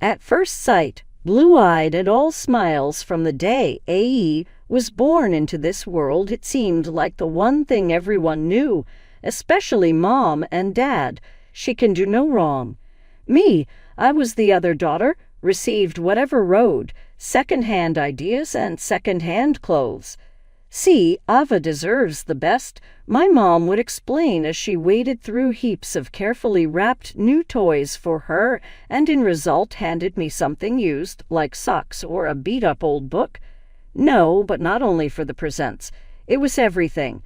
At first sight, blue-eyed and all smiles from the day A.E. was born into this world, it seemed like the one thing everyone knew, especially Mom and Dad. She can do no wrong. Me, I was the other daughter, received whatever road, second-hand ideas and second-hand clothes. See, Ava deserves the best, my mom would explain as she waded through heaps of carefully wrapped new toys for her and in result handed me something used, like socks or a beat-up old book. No, but not only for the presents. It was everything.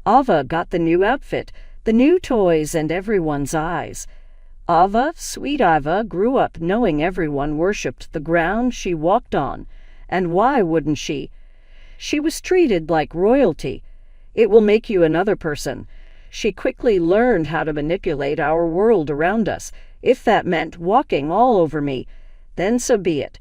Ava got the new outfit, the new toys, and everyone's eyes. Ava, sweet Ava, grew up knowing everyone worshipped the ground she walked on. And why wouldn't she? She was treated like royalty. It will make you another person. She quickly learned how to manipulate our world around us. If that meant walking all over me, then so be it.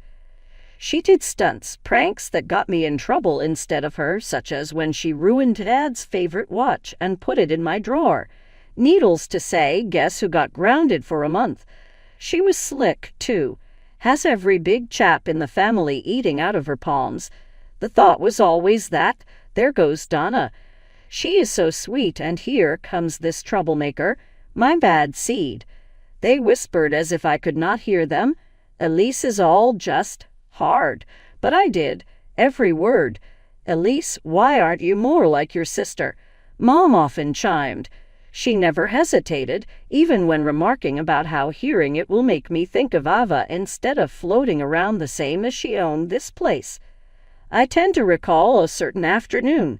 She did stunts, pranks that got me in trouble instead of her, such as when she ruined Dad's favorite watch and put it in my drawer. Needless to say, guess who got grounded for a month? She was slick, too. Has every big chap in the family eating out of her palms. The thought was always that, there goes Donna. She is so sweet, and here comes this troublemaker, my bad seed. They whispered as if I could not hear them. Elise is all just hard, but I did, every word. Elise, why aren't you more like your sister? Mom often chimed. She never hesitated, even when remarking about how hearing it will make me think of Ava instead of floating around the same as she owned this place. I tend to recall a certain afternoon.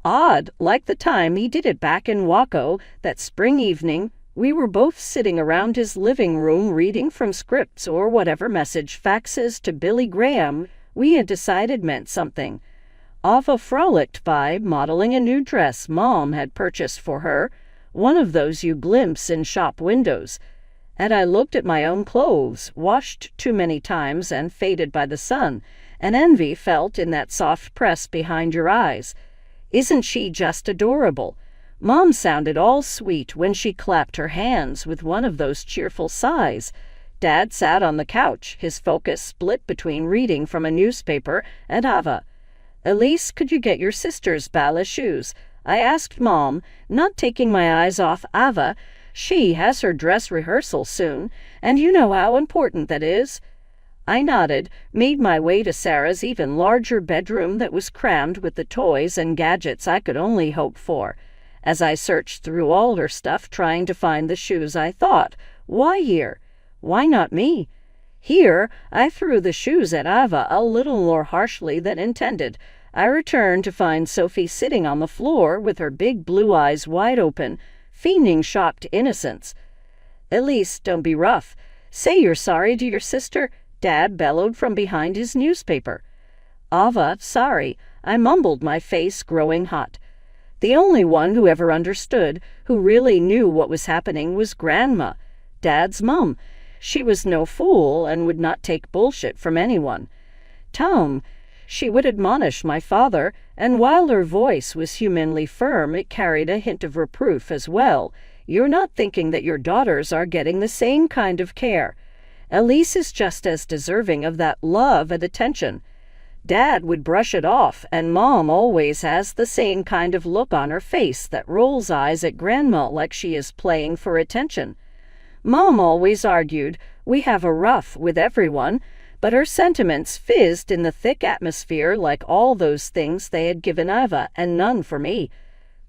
Odd, like the time he did it back in Waco, that spring evening. We were both sitting around his living room reading from scripts or whatever message faxes to Billy Graham we had decided meant something. Ava frolicked by, modeling a new dress Mom had purchased for her, one of those you glimpse in shop windows. And I looked at my own clothes, washed too many times and faded by the sun, and envy felt in that soft press behind your eyes. Isn't she just adorable? Mom sounded all sweet when she clapped her hands with one of those cheerful sighs. Dad sat on the couch, his focus split between reading from a newspaper and Ava. Elise, could you get your sister's ballet shoes? I asked Mom, not taking my eyes off Ava. She has her dress rehearsal soon, and you know how important that is. I nodded, made my way to Sarah's even larger bedroom that was crammed with the toys and gadgets I could only hope for. As I searched through all her stuff trying to find the shoes, I thought, why here? Why not me? Here, I threw the shoes at Ava a little more harshly than intended. I returned to find Sophie sitting on the floor with her big blue eyes wide open, feigning shocked innocence. Elise, don't be rough. Say you're sorry to your sister, Dad bellowed from behind his newspaper. Ava, sorry, I mumbled, my face growing hot. The only one who ever understood, who really knew what was happening, was Grandma, Dad's mum. She was no fool and would not take bullshit from anyone. Tom, she would admonish my father, and while her voice was humanly firm, it carried a hint of reproof as well. You're not thinking that your daughters are getting the same kind of care. Elise is just as deserving of that love and attention. Dad would brush it off, and Mom always has the same kind of look on her face that rolls eyes at Grandma like she is playing for attention. Mom always argued, we have a rough with everyone, but her sentiments fizzed in the thick atmosphere like all those things they had given Ava and none for me.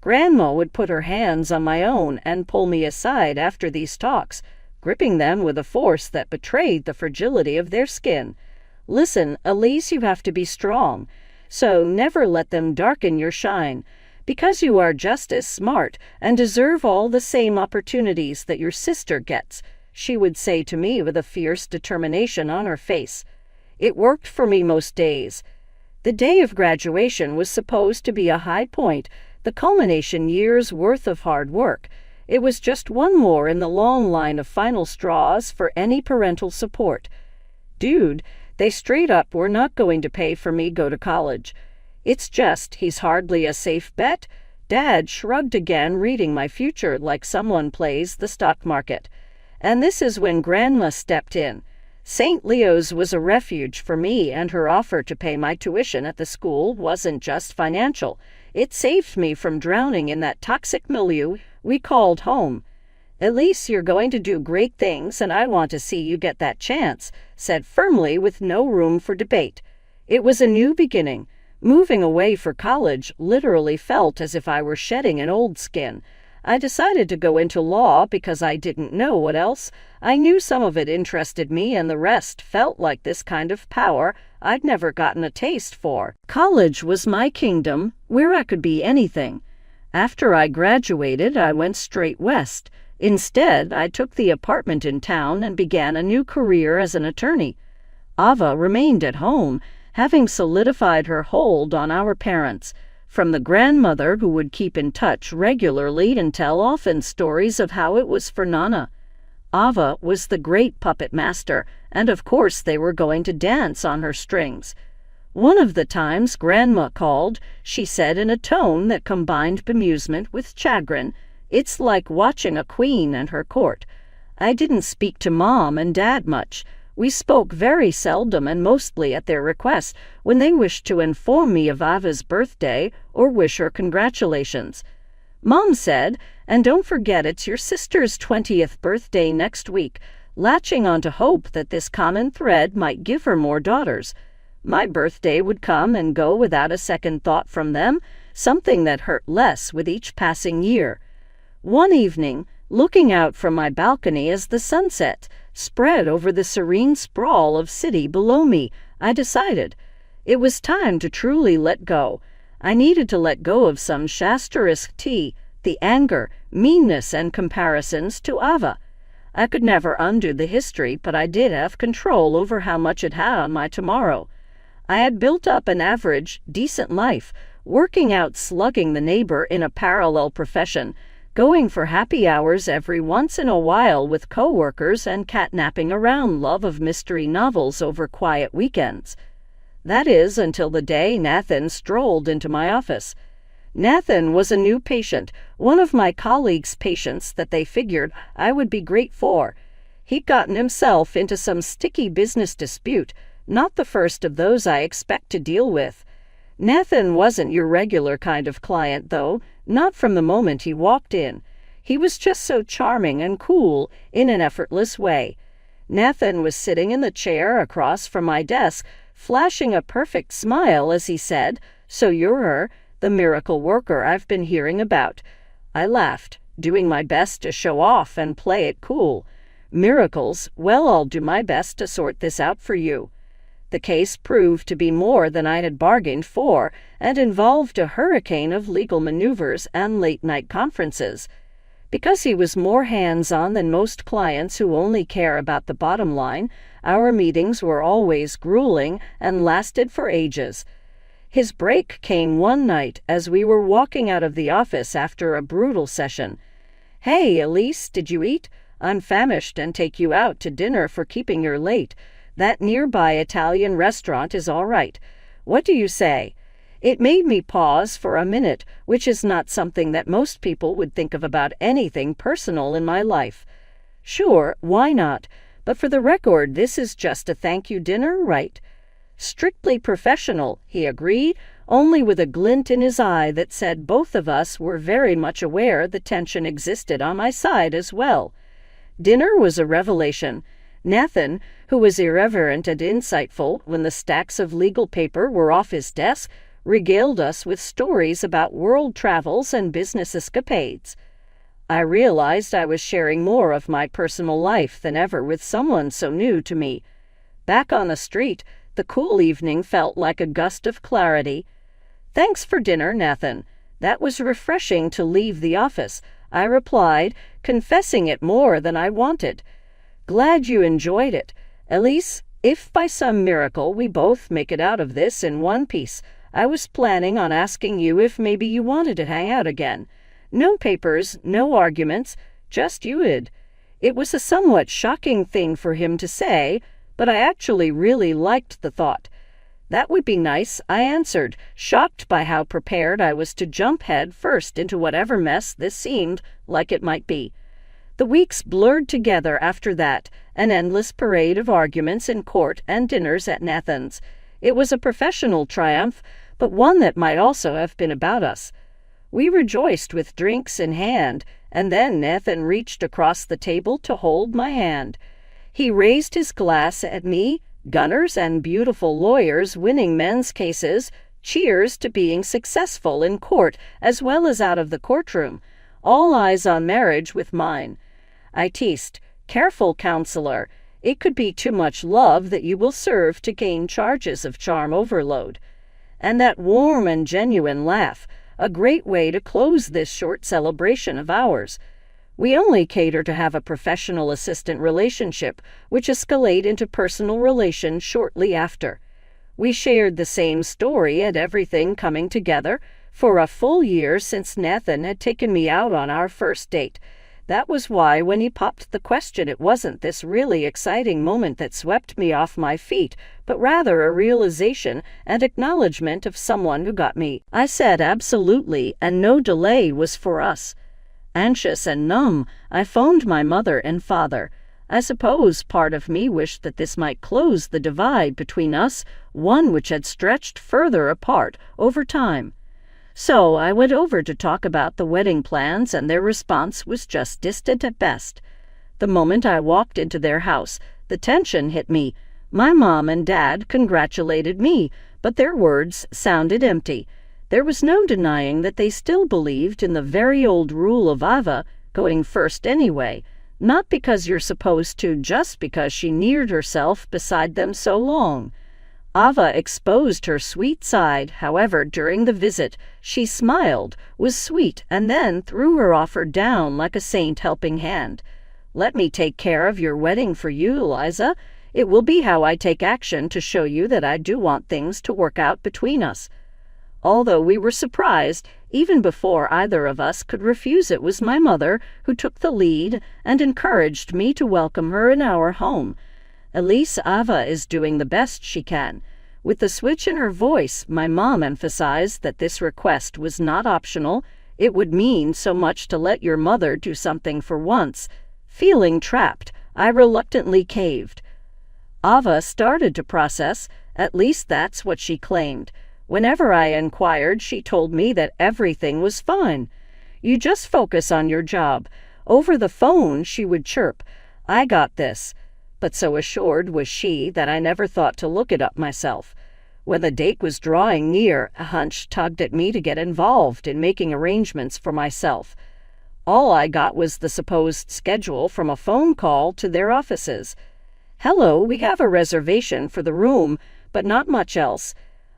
Grandma would put her hands on my own and pull me aside after these talks, gripping them with a force that betrayed the fragility of their skin. Listen, Elise, you have to be strong, so never let them darken your shine, because you are just as smart and deserve all the same opportunities that your sister gets, she would say to me with a fierce determination on her face. It worked for me most days. The day of graduation was supposed to be a high point, the culmination year's worth of hard work. It was just one more in the long line of final straws for any parental support. Dude, they straight up were not going to pay for me go to college. It's just he's hardly a safe bet. Dad shrugged again, reading my future like someone plays the stock market. And this is when Grandma stepped in. St. Leo's was a refuge for me, and her offer to pay my tuition at the school wasn't just financial. It saved me from drowning in that toxic milieu we called home. "Elise, you're going to do great things, and I want to see you get that chance," said firmly with no room for debate. It was a new beginning. Moving away for college literally felt as if I were shedding an old skin. I decided to go into law because I didn't know what else. I knew some of it interested me, and the rest felt like this kind of power I'd never gotten a taste for. College was my kingdom, where I could be anything. After I graduated, I went straight west. Instead, I took the apartment in town and began a new career as an attorney. Ava remained at home, having solidified her hold on our parents. From the grandmother who would keep in touch regularly and tell often stories of how it was for Nana. Ava was the great puppet master, and of course they were going to dance on her strings. One of the times Grandma called, she said in a tone that combined bemusement with chagrin, "It's like watching a queen and her court." I didn't speak to Mom and Dad much. We spoke very seldom and mostly at their request when they wished to inform me of Ava's birthday or wish her congratulations. Mom said, "And don't forget it's your sister's 20th birthday next week," latching on to hope that this common thread might give her more daughters. My birthday would come and go without a second thought from them, something that hurt less with each passing year. One evening, looking out from my balcony as the sunset spread over the serene sprawl of city below me, I decided it was time to truly let go. I needed to let go of some Shasterisque tea, the anger, meanness, and comparisons to Ava. I could never undo the history, but I did have control over how much it had on my tomorrow. I had built up an average, decent life, working out slugging the neighbor in a parallel profession, going for happy hours every once in a while with coworkers, and catnapping around love of mystery novels over quiet weekends. That is, until the day Nathan strolled into my office. Nathan was a new patient, one of my colleagues' patients that they figured I would be great for. He'd gotten himself into some sticky business dispute, not the first of those I expect to deal with. Nathan wasn't your regular kind of client, though, not from the moment he walked in. He was just so charming and cool in an effortless way. Nathan was sitting in the chair across from my desk, flashing a perfect smile as he said, "So you're her, the miracle worker I've been hearing about." I laughed, doing my best to show off and play it cool. "Miracles? Well, I'll do my best to sort this out for you." The case proved to be more than I had bargained for, and involved a hurricane of legal maneuvers and late-night conferences. Because he was more hands-on than most clients who only care about the bottom line, our meetings were always grueling and lasted for ages. His break came one night as we were walking out of the office after a brutal session. "Hey, Elise, did you eat? I'm famished and take you out to dinner for keeping you late. That nearby Italian restaurant is all right. What do you say?" It made me pause for a minute, which is not something that most people would think of about anything personal in my life. "Sure, why not? But for the record, this is just a thank you dinner, right?" "Strictly professional," he agreed, only with a glint in his eye that said both of us were very much aware the tension existed on my side as well. Dinner was a revelation. Nathan, who was irreverent and insightful when the stacks of legal paper were off his desk, regaled us with stories about world travels and business escapades. I realized I was sharing more of my personal life than ever with someone so new to me. Back on the street, the cool evening felt like a gust of clarity. "Thanks for dinner, Nathan. That was refreshing to leave the office," I replied, confessing it more than I wanted. "Glad you enjoyed it. Elise, if by some miracle we both make it out of this in one piece, I was planning on asking you if maybe you wanted to hang out again. No papers, no arguments, just you'd." It was a somewhat shocking thing for him to say, but I actually really liked the thought. "That would be nice," I answered, shocked by how prepared I was to jump head first into whatever mess this seemed like it might be. The weeks blurred together after that, an endless parade of arguments in court and dinners at Nathan's. It was a professional triumph, but one that might also have been about us. We rejoiced with drinks in hand, and then Nathan reached across the table to hold my hand. He raised his glass at me, gunners and beautiful lawyers winning men's cases, cheers to being successful in court as well as out of the courtroom. All eyes on marriage with mine. I teased, "Careful, counselor. It could be too much love that you will serve to gain charges of charm overload." And that warm and genuine laugh, a great way to close this short celebration of ours. We only cater to have a professional assistant relationship, which escalate into personal relations shortly after. We shared the same story and everything coming together for a full year since Nathan had taken me out on our first date. That was why when he popped the question, it wasn't this really exciting moment that swept me off my feet, but rather a realization and acknowledgement of someone who got me. I said absolutely, and no delay was for us. Anxious and numb, I phoned my mother and father. I suppose part of me wished that this might close the divide between us, one which had stretched further apart over time. So I went over to talk about the wedding plans, and their response was just distant at best. The moment I walked into their house, the tension hit me. My mom and dad congratulated me, but their words sounded empty. There was no denying that they still believed in the very old rule of Ava, going first anyway, not because you're supposed to, just because she neared herself beside them so long. Ava exposed her sweet side, however, during the visit. She smiled, was sweet, and then threw her offer down like a saint helping hand. "Let me take care of your wedding for you, Eliza. It will be how I take action to show you that I do want things to work out between us." Although we were surprised, even before either of us could refuse, it was my mother who took the lead and encouraged me to welcome her in our home. "Elise, Ava is doing the best she can." With the switch in her voice, my mom emphasized that this request was not optional. It would mean so much to let your mother do something for once. Feeling trapped, I reluctantly caved. Ava started to process, at least that's what she claimed. Whenever I inquired, she told me that everything was fine. "You just focus on your job." Over the phone, she would chirp, "I got this." But so assured was she that I never thought to look it up myself. When the date was drawing near, a hunch tugged at me to get involved in making arrangements for myself. All I got was the supposed schedule from a phone call to their offices. "Hello, we have a reservation for the room, but not much else."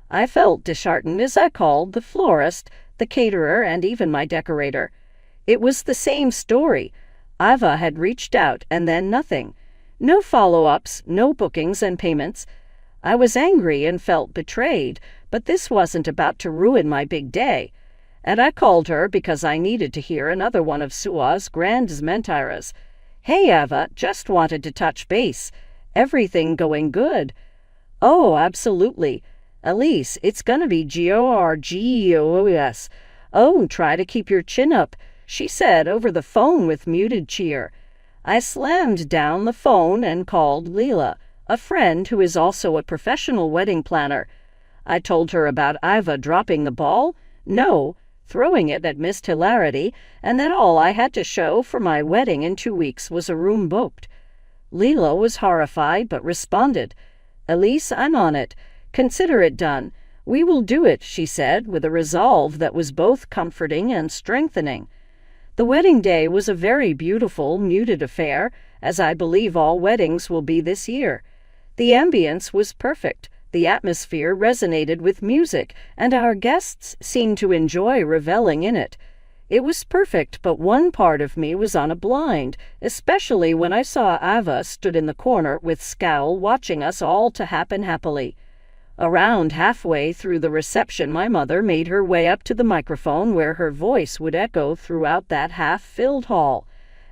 I felt disheartened as I called the florist, the caterer, and even my decorator. It was the same story. Ava had reached out and then nothing. No follow-ups, no bookings and payments. I was angry and felt betrayed, but this wasn't about to ruin my big day. And I called her because I needed to hear another one of Sua's grand mentiras. "Hey, Ava, just wanted to touch base. Everything going good?" "Oh, absolutely. Elise, it's gonna be gorgeous. Oh, try to keep your chin up," she said over the phone with muted cheer. I slammed down the phone and called Leela, a friend who is also a professional wedding planner. I told her about Ava dropping the ball, throwing it at Miss Hilarity, and that all I had to show for my wedding in 2 weeks was a room booked. Leela was horrified but responded, "Elise, I'm on it. Consider it done. We will do it," she said, with a resolve that was both comforting and strengthening. The wedding day was a very beautiful, muted affair, as I believe all weddings will be this year. The ambience was perfect, the atmosphere resonated with music, and our guests seemed to enjoy reveling in it. It was perfect, but one part of me was on a blind, especially when I saw Ava stood in the corner with scowl watching us all to happen happily. Around halfway through the reception, my mother made her way up to the microphone where her voice would echo throughout that half-filled hall.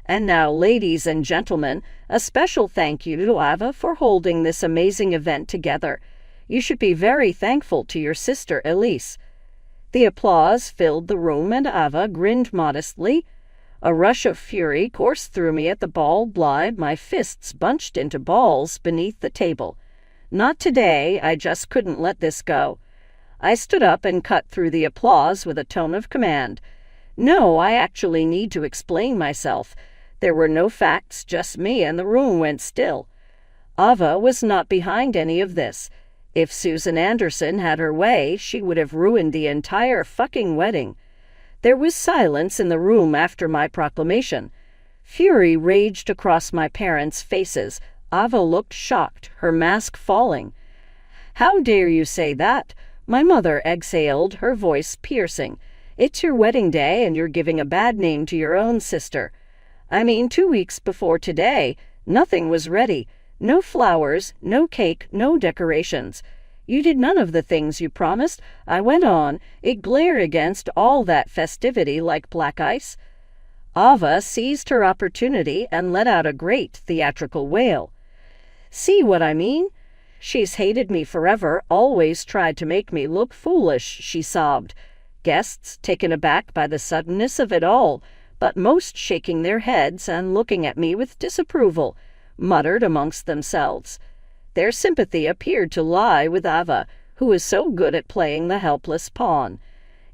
"And now, ladies and gentlemen, a special thank you to Ava for holding this amazing event together. You should be very thankful to your sister Elise." The applause filled the room and Ava grinned modestly. A rush of fury coursed through me at the bald blind, my fists bunched into balls beneath the table. Not today, I just couldn't let this go. I stood up and cut through the applause with a tone of command. No, I actually need to explain myself. There were no facts, just me, and the room went still. Ava was not behind any of this. If Susan Anderson had her way, she would have ruined the entire fucking wedding. There was silence in the room after my proclamation. Fury raged across my parents' faces. Ava looked shocked, her mask falling. "How dare you say that?" My mother exhaled, her voice piercing. "It's your wedding day and you're giving a bad name to your own sister. I mean, 2 weeks before today, nothing was ready. No flowers, no cake, no decorations. You did none of the things you promised," I went on. It glared against all that festivity like black ice. Ava seized her opportunity and let out a great theatrical wail. "See what I mean? She's hated me forever, always tried to make me look foolish," she sobbed. Guests, taken aback by the suddenness of it all, but most shaking their heads and looking at me with disapproval, muttered amongst themselves. Their sympathy appeared to lie with Ava, who was so good at playing the helpless pawn.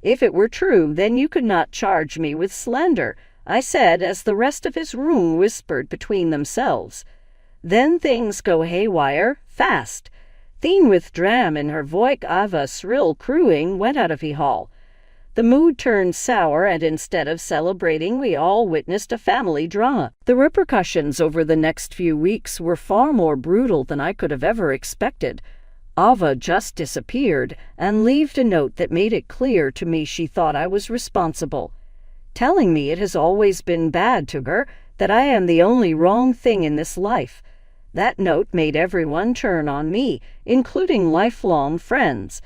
"If it were true, then you could not charge me with slander," I said as the rest of his room whispered between themselves. Then things go haywire, fast. Thin with dram in her voice, Ava's shrill crowing went out of the hall. The mood turned sour, and instead of celebrating, we all witnessed a family drama. The repercussions over the next few weeks were far more brutal than I could have ever expected. Ava just disappeared and left a note that made it clear to me she thought I was responsible, telling me it has always been bad to her, that I am the only wrong thing in this life. That note made everyone turn on me, including lifelong friends.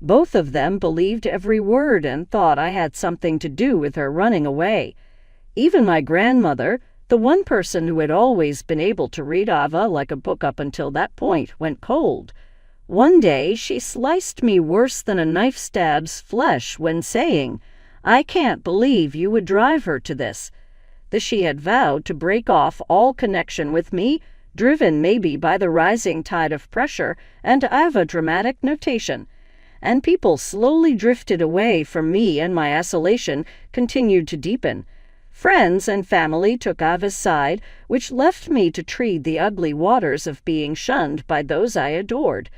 Both of them believed every word and thought I had something to do with her running away. Even my grandmother, the one person who had always been able to read Ava like a book up until that point, went cold. One day she sliced me worse than a knife stabs flesh when saying, "I can't believe you would drive her to this." That she had vowed to break off all connection with me, driven maybe by the rising tide of pressure and Ava dramatic notation. And people slowly drifted away from me, and my isolation continued to deepen. Friends and family took Ava's side, which left me to tread the ugly waters of being shunned by those I adored.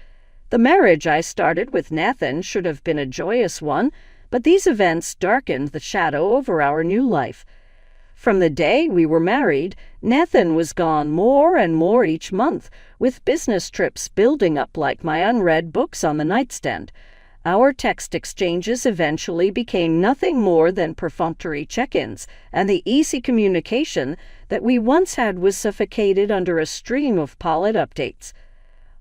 The marriage I started with Nathan should have been a joyous one, but these events darkened the shadow over our new life. From the day we were married, Nathan was gone more and more each month, with business trips building up like my unread books on the nightstand. Our text exchanges eventually became nothing more than perfunctory check-ins, and the easy communication that we once had was suffocated under a stream of pallid updates.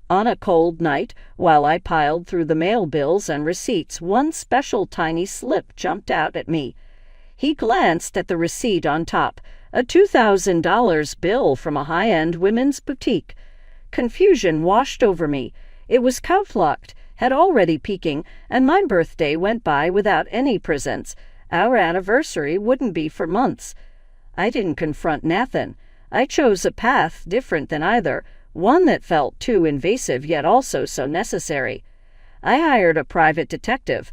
On a cold night, while I piled through the mail bills and receipts, one special tiny slip jumped out at me. He glanced at the receipt on top, a $2,000 bill from a high-end women's boutique. Confusion washed over me. It was cout-locked, had already peaking, and my birthday went by without any presents. Our anniversary wouldn't be for months. I didn't confront Nathan. I chose a path different than either, one that felt too invasive yet also so necessary. I hired a private detective.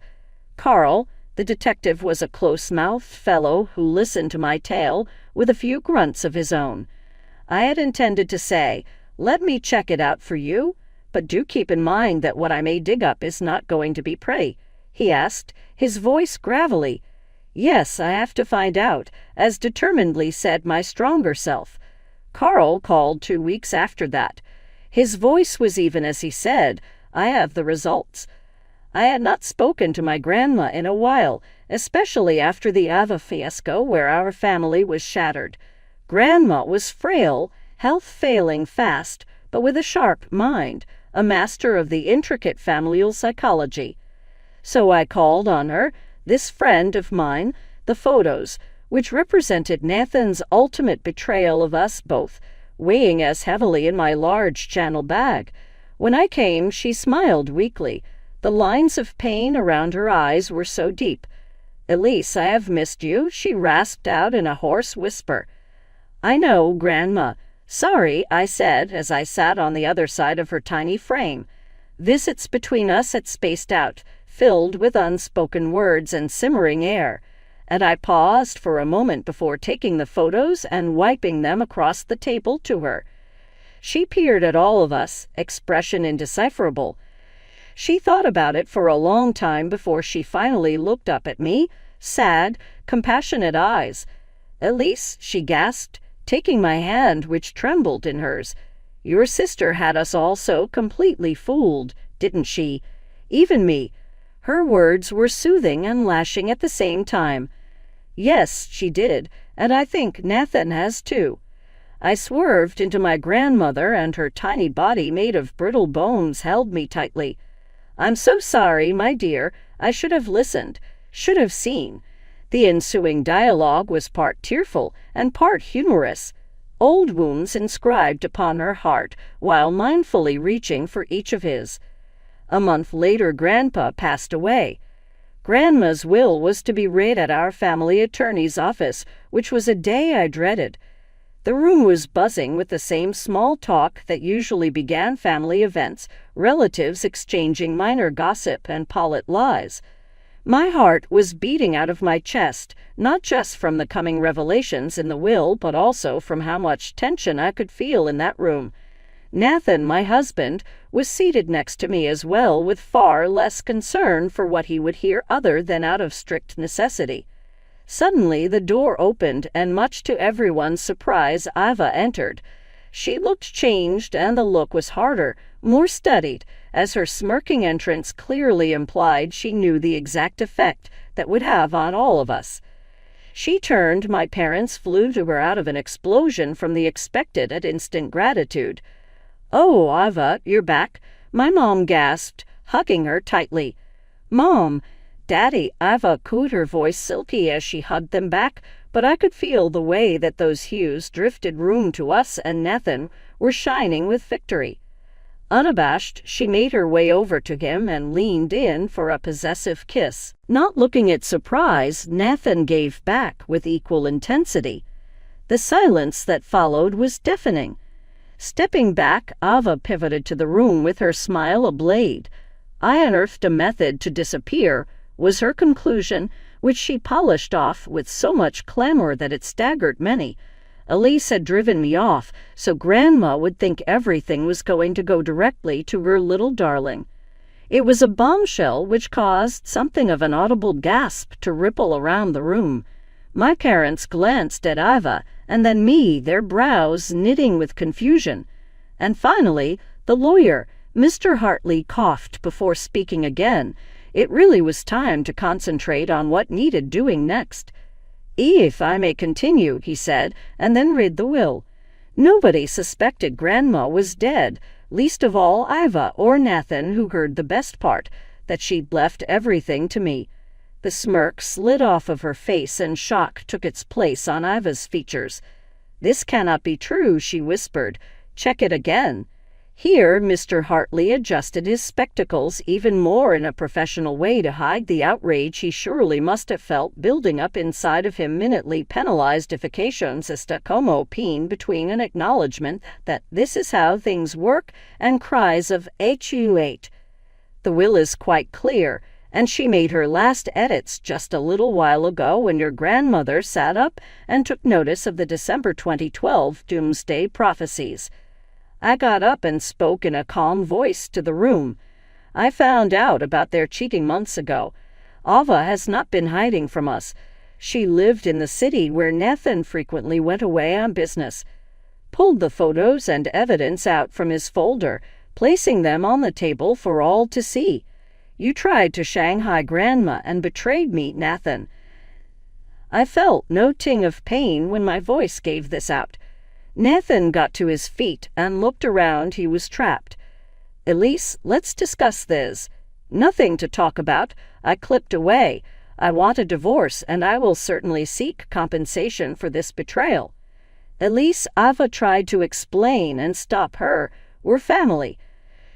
Carl, the detective, was a close-mouthed fellow who listened to my tale with a few grunts of his own. I had intended to say, "Let me check it out for you, but do keep in mind that what I may dig up is not going to be pretty," he asked, his voice gravelly. "Yes, I have to find out," as determinedly said my stronger self. Carl called 2 weeks after that. His voice was even as he said, "I have the results." I had not spoken to my grandma in a while, especially after the Ava fiasco where our family was shattered. Grandma was frail, health failing fast, but with a sharp mind, a master of the intricate familial psychology. So I called on her, this friend of mine, the photos, which represented Nathan's ultimate betrayal of us both, weighing as heavily in my large channel bag. When I came, she smiled weakly. The lines of pain around her eyes were so deep. "Elise, I have missed you," she rasped out in a hoarse whisper. "I know, Grandma. Sorry," I said as I sat on the other side of her tiny frame. Visits between us had spaced out, filled with unspoken words and simmering air, and I paused for a moment before taking the photos and wiping them across the table to her. She peered at all of us, expression indecipherable. She thought about it for a long time before she finally looked up at me, sad, compassionate eyes. "Elise," she gasped, taking my hand, which trembled in hers. "Your sister had us all so completely fooled, didn't she? Even me." Her words were soothing and lashing at the same time. "Yes, she did, and I think Nathan has too." I swerved into my grandmother, and her tiny body made of brittle bones held me tightly. "I'm so sorry, my dear. I should have listened, should have seen." The ensuing dialogue was part tearful and part humorous, old wounds inscribed upon her heart while mindfully reaching for each of his. A month later, Grandpa passed away. Grandma's will was to be read at our family attorney's office, which was a day I dreaded. The room was buzzing with the same small talk that usually began family events, relatives exchanging minor gossip and polite lies. My heart was beating out of my chest, not just from the coming revelations in the will, but also from how much tension I could feel in that room. Nathan, my husband, was seated next to me as well, with far less concern for what he would hear other than out of strict necessity. Suddenly the door opened, and much to everyone's surprise, Iva entered. She looked changed, and the look was harder, more studied, as her smirking entrance clearly implied she knew the exact effect that would have on all of us. She turned, my parents flew to her out of an explosion from the expected and instant gratitude. "Oh, Iva, you're back," my mom gasped, hugging her tightly. "Mom!" "Daddy," Iva cooed, her voice silky as she hugged them back, but I could feel the way that those hues drifted room to us and Nathan were shining with victory. Unabashed, she made her way over to him and leaned in for a possessive kiss. Not looking at surprise, Nathan gave back with equal intensity. The silence that followed was deafening. Stepping back, Ava pivoted to the room with her smile ablaze. "I unearthed a method to disappear," was her conclusion, which she polished off with so much clamor that it staggered many. Elise had driven me off, so Grandma would think everything was going to go directly to her little darling. It was a bombshell which caused something of an audible gasp to ripple around the room. My parents glanced at Iva, and then me, their brows knitting with confusion. And finally, the lawyer, Mr. Hartley, coughed before speaking again. It really was time to concentrate on what needed doing next. "If I may continue," he said, and then read the will. Nobody suspected Grandma was dead, least of all Iva or Nathan, who heard the best part, that she'd left everything to me. The smirk slid off of her face and shock took its place on Iva's features. "This cannot be true," she whispered. "Check it again." Here Mr. Hartley adjusted his spectacles even more in a professional way to hide the outrage he surely must have felt building up inside of him, minutely penalizedifications esta como peen between an acknowledgement that this is how things work and cries of "H-U-8." "The will is quite clear, and she made her last edits just a little while ago when your grandmother sat up and took notice of the December 2012 doomsday prophecies." I got up and spoke in a calm voice to the room. "I found out about their cheating months ago. Ava has not been hiding from us. She lived in the city where Nathan frequently went away on business." Pulled the photos and evidence out from his folder, placing them on the table for all to see. "You tried to Shanghai Grandma and betrayed me, Nathan." I felt no ting of pain when my voice gave this out. Nathan got to his feet and looked around. He was trapped. "Elise, let's discuss this." "Nothing to talk about," I clipped away. "I want a divorce, and I will certainly seek compensation for this betrayal." "Elise," Ava tried to explain and stop her. "We're family."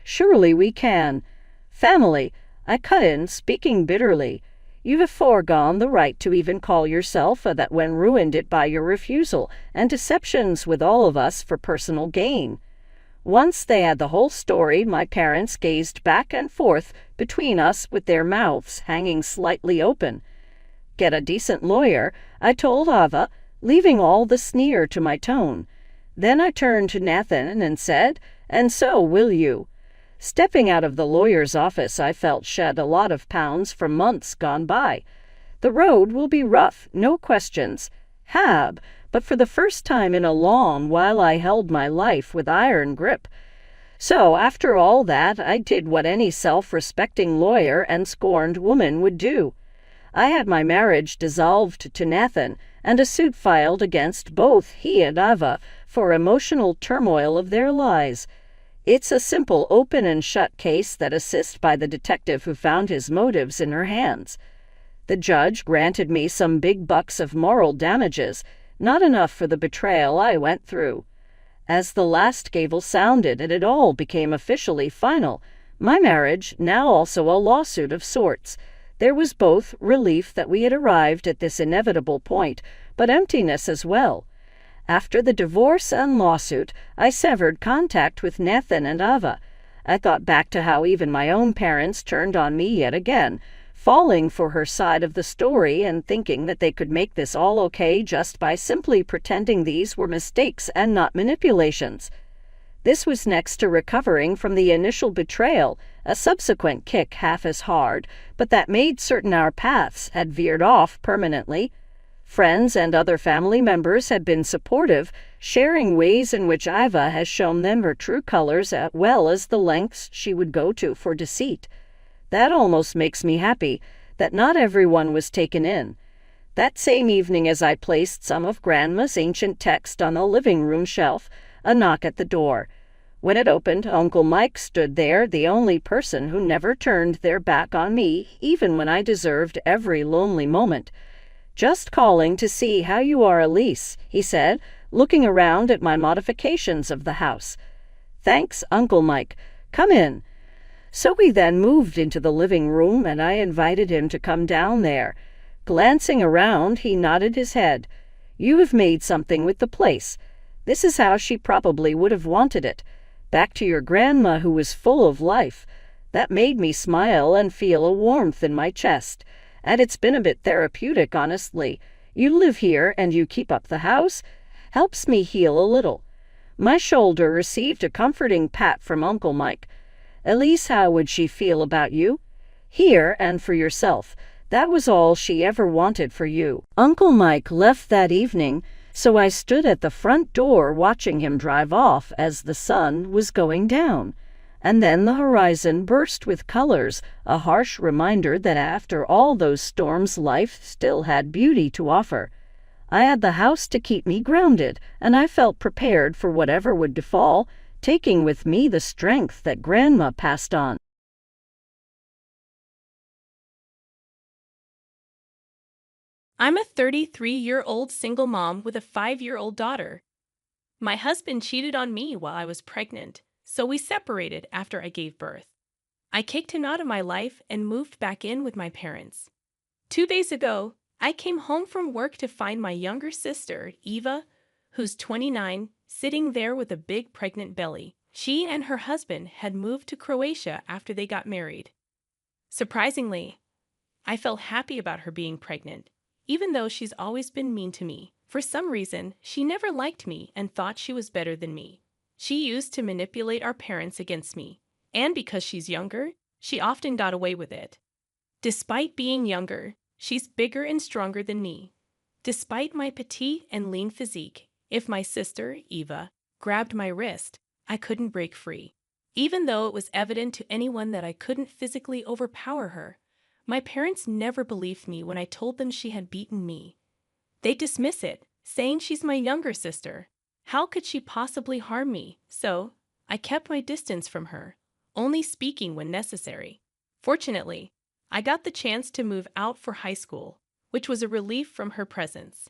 "Surely we can." "Family," I cut in, speaking bitterly. You have foregone the right to even call yourself that when ruined it by your refusal and deceptions with all of us for personal gain. Once they had the whole story, my parents gazed back and forth between us with their mouths hanging slightly open. Get a decent lawyer, I told Ava, leaving all the sneer to my tone. Then I turned to Nathan and said, "And so will you." Stepping out of the lawyer's office, I felt shed a lot of pounds from months gone by. The road will be rough, no questions. But for the first time in a long while I held my life with iron grip. So after all that, I did what any self-respecting lawyer and scorned woman would do. I had my marriage dissolved to Nathan and a suit filed against both he and Ava for emotional turmoil of their lies. It's a simple open and shut case that assists by the detective who found his motives in her hands. The judge granted me some big bucks of moral damages, not enough for the betrayal I went through. As the last gavel sounded and it all became officially final, my marriage, now also a lawsuit of sorts, there was both relief that we had arrived at this inevitable point, but emptiness as well. After the divorce and lawsuit, I severed contact with Nathan and Ava. I thought back to how even my own parents turned on me yet again, falling for her side of the story and thinking that they could make this all okay just by simply pretending these were mistakes and not manipulations. This was next to recovering from the initial betrayal, a subsequent kick half as hard, but that made certain our paths had veered off permanently. Friends and other family members had been supportive, sharing ways in which Iva has shown them her true colors as well as the lengths she would go to for deceit. That almost makes me happy, that not everyone was taken in. That same evening as I placed some of Grandma's ancient text on the living room shelf, a knock at the door. When it opened, Uncle Mike stood there, the only person who never turned their back on me, even when I deserved every lonely moment. "Just calling to see how you are, Elise," he said, looking around at my modifications of the house. "Thanks, Uncle Mike. Come in." So we then moved into the living room, and I invited him to come down there. Glancing around, he nodded his head. "You have made something with the place. This is how she probably would have wanted it. Back to your grandma who was full of life." That made me smile and feel a warmth in my chest. And it's been a bit therapeutic, honestly. You live here and you keep up the house. Helps me heal a little. My shoulder received a comforting pat from Uncle Mike. "Elise, how would she feel about you? Here and for yourself. That was all she ever wanted for you." Uncle Mike left that evening, so I stood at the front door watching him drive off as the sun was going down. And then the horizon burst with colors, a harsh reminder that after all those storms life still had beauty to offer. I had the house to keep me grounded, and I felt prepared for whatever would befall, taking with me the strength that Grandma passed on. I'm a 33-year-old single mom with a 5-year-old daughter. My husband cheated on me while I was pregnant, so we separated after I gave birth. I kicked him out of my life and moved back in with my parents. 2 days ago, I came home from work to find my younger sister, Eva, who's 29, sitting there with a big pregnant belly. She and her husband had moved to Croatia after they got married. Surprisingly, I felt happy about her being pregnant, even though she's always been mean to me. For some reason, she never liked me and thought she was better than me. She used to manipulate our parents against me, and because she's younger, she often got away with it. Despite being younger, she's bigger and stronger than me. Despite my petite and lean physique, if my sister, Eva, grabbed my wrist, I couldn't break free. Even though it was evident to anyone that I couldn't physically overpower her, my parents never believed me when I told them she had beaten me. They dismiss it, saying she's my younger sister. How could she possibly harm me? So, I kept my distance from her, only speaking when necessary. Fortunately, I got the chance to move out for high school, which was a relief from her presence.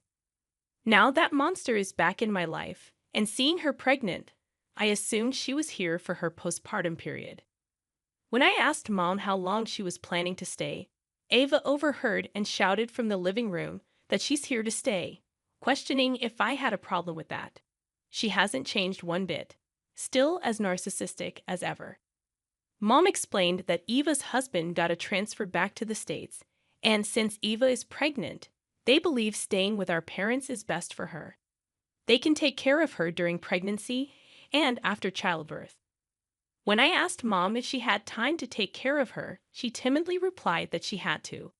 Now that monster is back in my life, and seeing her pregnant, I assumed she was here for her postpartum period. When I asked Mom how long she was planning to stay, Ava overheard and shouted from the living room that she's here to stay, questioning if I had a problem with that. She hasn't changed one bit, still as narcissistic as ever. Mom explained that Eva's husband got a transfer back to the States, and since Eva is pregnant, they believe staying with our parents is best for her. They can take care of her during pregnancy and after childbirth. When I asked Mom if she had time to take care of her, she timidly replied that she had to.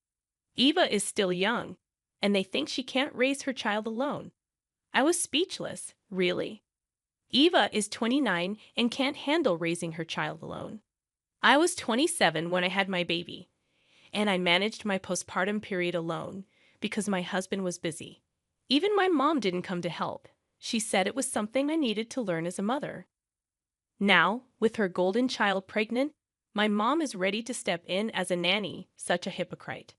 Eva is still young, and they think she can't raise her child alone. I was speechless, really. Eva is 29 and can't handle raising her child alone. I was 27 when I had my baby, and I managed my postpartum period alone because my husband was busy. Even my mom didn't come to help. She said it was something I needed to learn as a mother. Now, with her golden child pregnant, my mom is ready to step in as a nanny, such a hypocrite.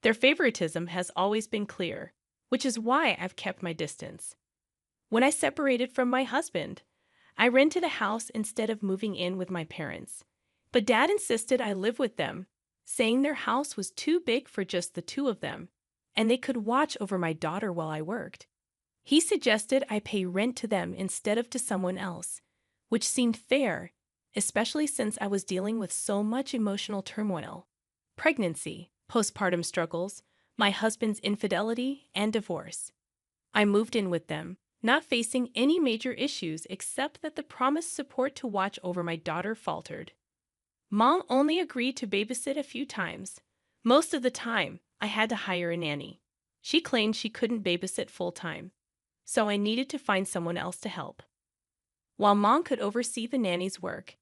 Their favoritism has always been clear, which is why I've kept my distance. When I separated from my husband, I rented a house instead of moving in with my parents. But Dad insisted I live with them, saying their house was too big for just the two of them, and they could watch over my daughter while I worked. He suggested I pay rent to them instead of to someone else, which seemed fair, especially since I was dealing with so much emotional turmoil. Pregnancy, postpartum struggles, my husband's infidelity, and divorce. I moved in with them, not facing any major issues except that the promised support to watch over my daughter faltered. Mom only agreed to babysit a few times. Most of the time, I had to hire a nanny. She claimed she couldn't babysit full-time, so I needed to find someone else to help. While Mom could oversee the nanny's work,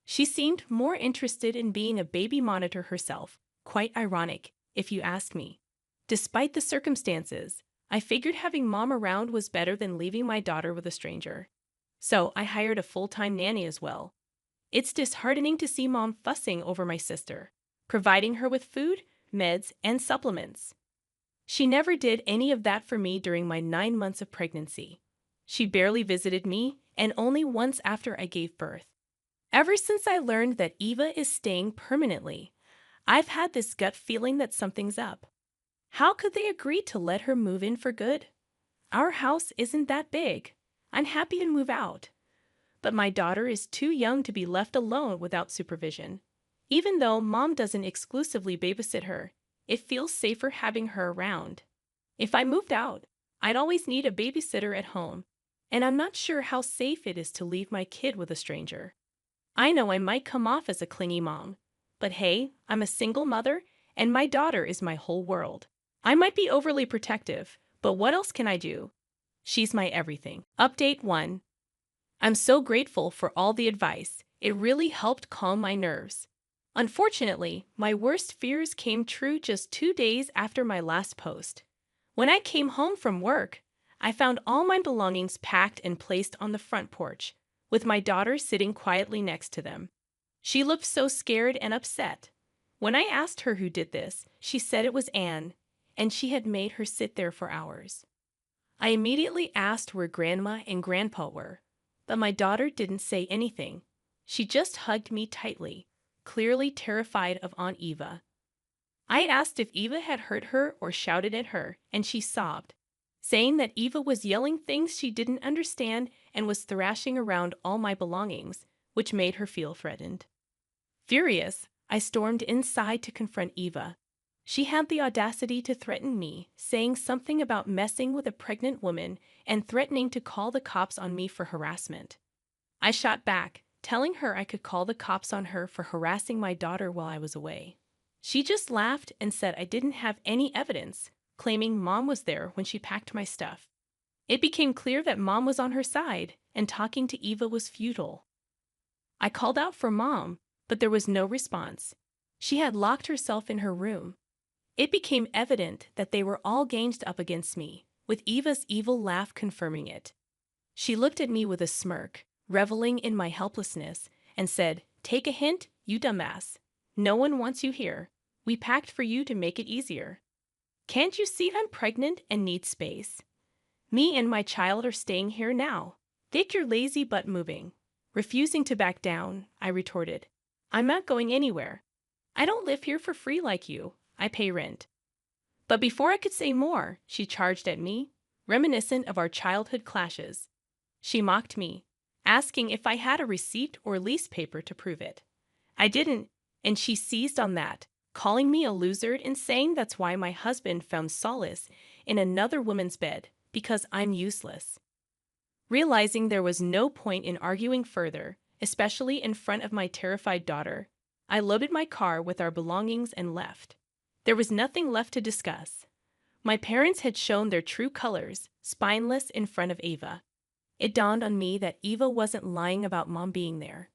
she seemed more interested in being a baby monitor herself. Quite ironic, if you ask me. Despite the circumstances, I figured having Mom around was better than leaving my daughter with a stranger. So I hired a full-time nanny as well. It's disheartening to see Mom fussing over my sister, providing her with food, meds, and supplements. She never did any of that for me during my 9 months of pregnancy. She barely visited me, and only once after I gave birth. Ever since I learned that Eva is staying permanently, I've had this gut feeling that something's up. How could they agree to let her move in for good? Our house isn't that big. I'm happy to move out. But my daughter is too young to be left alone without supervision. Even though Mom doesn't exclusively babysit her, it feels safer having her around. If I moved out, I'd always need a babysitter at home, and I'm not sure how safe it is to leave my kid with a stranger. I know I might come off as a clingy mom, but hey, I'm a single mother, and my daughter is my whole world. I might be overly protective, but what else can I do? She's my everything. Update 1. I'm so grateful for all the advice. It really helped calm my nerves. Unfortunately, my worst fears came true just 2 days after my last post. When I came home from work, I found all my belongings packed and placed on the front porch, with my daughter sitting quietly next to them. She looked so scared and upset. When I asked her who did this, she said it was Anne, and she had made her sit there for hours. I immediately asked where Grandma and Grandpa were, but my daughter didn't say anything. She just hugged me tightly, clearly terrified of Aunt Eva. I asked if Eva had hurt her or shouted at her, and she sobbed, saying that Eva was yelling things she didn't understand and was thrashing around all my belongings, which made her feel threatened. Furious, I stormed inside to confront Eva. She had the audacity to threaten me, saying something about messing with a pregnant woman and threatening to call the cops on me for harassment. I shot back, telling her I could call the cops on her for harassing my daughter while I was away. She just laughed and said I didn't have any evidence, claiming Mom was there when she packed my stuff. It became clear that Mom was on her side, and talking to Eva was futile. I called out for Mom, but there was no response. She had locked herself in her room. It became evident that they were all ganged up against me, with Eva's evil laugh confirming it. She looked at me with a smirk, reveling in my helplessness, and said, "Take a hint, you dumbass. No one wants you here. We packed for you to make it easier. Can't you see I'm pregnant and need space? Me and my child are staying here now. Get your lazy butt moving." Refusing to back down, I retorted, "I'm not going anywhere. I don't live here for free like you. I pay rent. But before I could say more, she charged at me, reminiscent of our childhood clashes. She mocked me, asking if I had a receipt or lease paper to prove it. I didn't, and she seized on that, calling me a loser and saying that's why my husband found solace in another woman's bed, because I'm useless. Realizing there was no point in arguing further, especially in front of my terrified daughter, I loaded my car with our belongings and left. There was nothing left to discuss. My parents had shown their true colors, spineless in front of Ava. It dawned on me that Eva wasn't lying about Mom being there.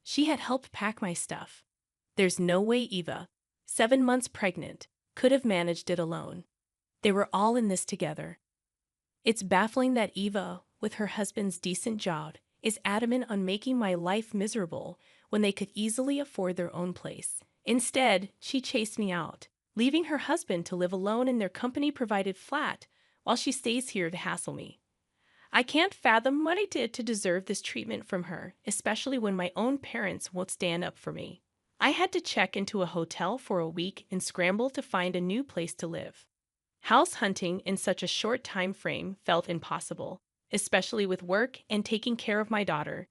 She had helped pack my stuff. There's no way Eva, 7 months pregnant, could have managed it alone. They were all in this together. It's baffling that Eva, with her husband's decent job, is adamant on making my life miserable when they could easily afford their own place. Instead, she chased me out, leaving her husband to live alone in their company-provided flat while she stays here to hassle me. I can't fathom what I did to deserve this treatment from her, especially when my own parents won't stand up for me. I had to check into a hotel for a week and scramble to find a new place to live. House hunting in such a short time frame felt impossible, especially with work and taking care of my daughter.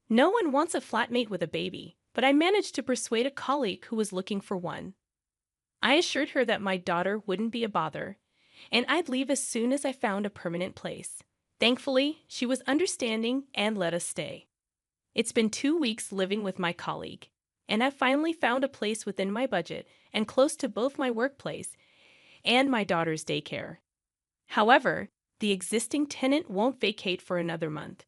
No one wants a flatmate with a baby, but I managed to persuade a colleague who was looking for one. I assured her that my daughter wouldn't be a bother, and I'd leave as soon as I found a permanent place. Thankfully, she was understanding and let us stay. It's been 2 weeks living with my colleague, and I've finally found a place within my budget and close to both my workplace and my daughter's daycare. However, the existing tenant won't vacate for another month.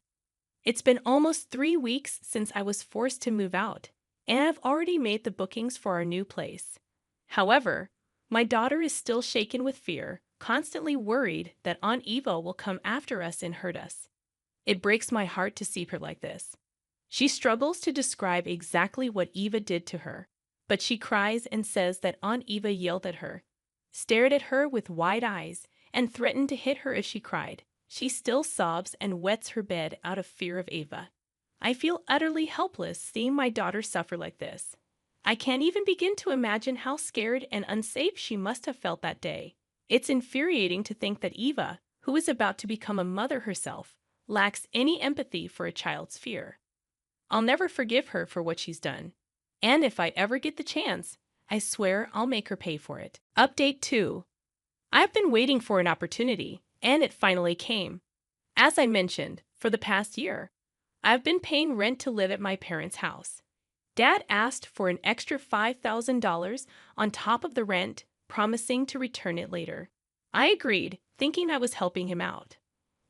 It's been almost 3 weeks since I was forced to move out, and I've already made the bookings for our new place. However, my daughter is still shaken with fear, constantly worried that Aunt Eva will come after us and hurt us. It breaks my heart to see her like this. She struggles to describe exactly what Eva did to her, but she cries and says that Aunt Eva yelled at her, stared at her with wide eyes, and threatened to hit her if she cried. She still sobs and wets her bed out of fear of Eva. I feel utterly helpless seeing my daughter suffer like this. I can't even begin to imagine how scared and unsafe she must have felt that day. It's infuriating to think that Eva, who is about to become a mother herself, lacks any empathy for a child's fear. I'll never forgive her for what she's done. And if I ever get the chance, I swear I'll make her pay for it. Update 2. I've been waiting for an opportunity, and it finally came. As I mentioned, for the past year, I've been paying rent to live at my parents' house. Dad asked for an extra $5,000 on top of the rent, promising to return it later. I agreed, thinking I was helping him out.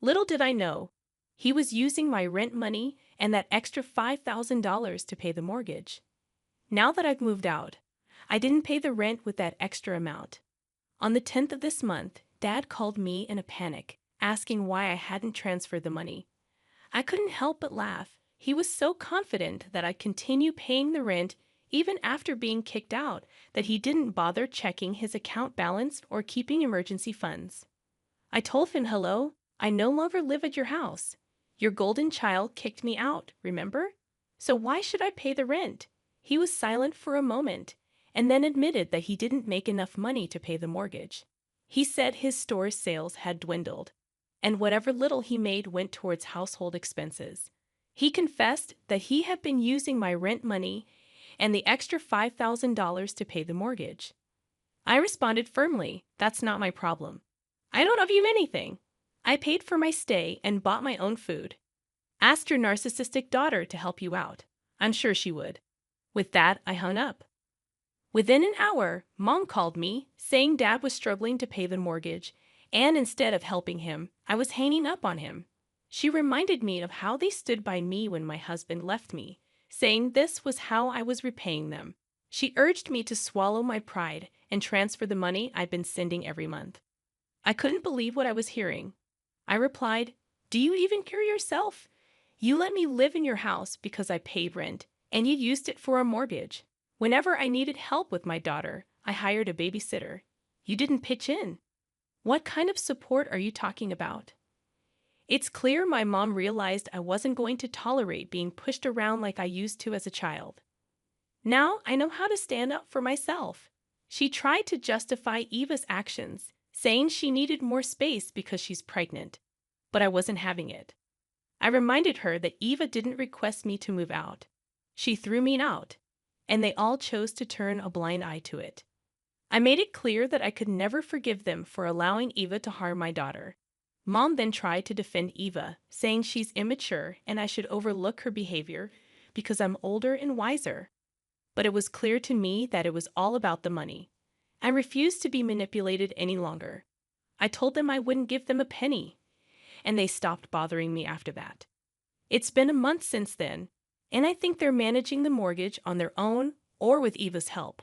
Little did I know, he was using my rent money and that extra $5,000 to pay the mortgage. Now that I've moved out, I didn't pay the rent with that extra amount. On the 10th of this month, Dad called me in a panic, asking why I hadn't transferred the money. I couldn't help but laugh. He was so confident that I'd continue paying the rent even after being kicked out that he didn't bother checking his account balance or keeping emergency funds. I told him, hello, I no longer live at your house. Your golden child kicked me out, remember? So why should I pay the rent? He was silent for a moment and then admitted that he didn't make enough money to pay the mortgage. He said his store's sales had dwindled, and whatever little he made went towards household expenses. He confessed that he had been using my rent money and the extra $5,000 to pay the mortgage. I responded firmly, that's not my problem. I don't owe you anything. I paid for my stay and bought my own food. Ask your narcissistic daughter to help you out. I'm sure she would. With that, I hung up. Within an hour, Mom called me, saying Dad was struggling to pay the mortgage, and instead of helping him, I was hanging up on him. She reminded me of how they stood by me when my husband left me, saying this was how I was repaying them. She urged me to swallow my pride and transfer the money I'd been sending every month. I couldn't believe what I was hearing. I replied, do you even care yourself? You let me live in your house because I paid rent, and you used it for a mortgage. Whenever I needed help with my daughter, I hired a babysitter. You didn't pitch in. What kind of support are you talking about? It's clear my mom realized I wasn't going to tolerate being pushed around like I used to as a child. Now I know how to stand up for myself. She tried to justify Eva's actions, saying she needed more space because she's pregnant. But I wasn't having it. I reminded her that Eva didn't request me to move out. She threw me out, and they all chose to turn a blind eye to it. I made it clear that I could never forgive them for allowing Eva to harm my daughter. Mom then tried to defend Eva, saying she's immature and I should overlook her behavior because I'm older and wiser. But it was clear to me that it was all about the money. I refused to be manipulated any longer. I told them I wouldn't give them a penny, and they stopped bothering me after that. It's been a month since then, and I think they're managing the mortgage on their own or with Eva's help.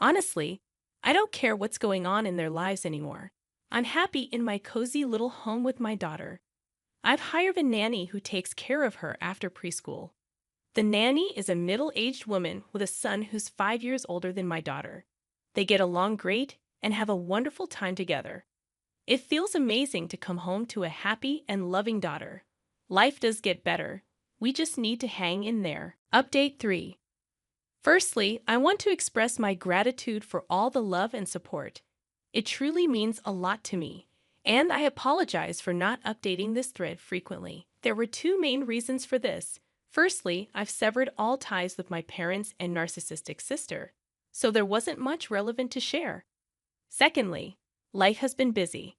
Honestly, I don't care what's going on in their lives anymore. I'm happy in my cozy little home with my daughter. I've hired a nanny who takes care of her after preschool. The nanny is a middle-aged woman with a son who's 5 years older than my daughter. They get along great and have a wonderful time together. It feels amazing to come home to a happy and loving daughter. Life does get better. We just need to hang in there. Update 3. Firstly, I want to express my gratitude for all the love and support. It truly means a lot to me, and I apologize for not updating this thread frequently. There were 2 main reasons for this. Firstly, I've severed all ties with my parents and narcissistic sister, so there wasn't much relevant to share. Secondly, life has been busy.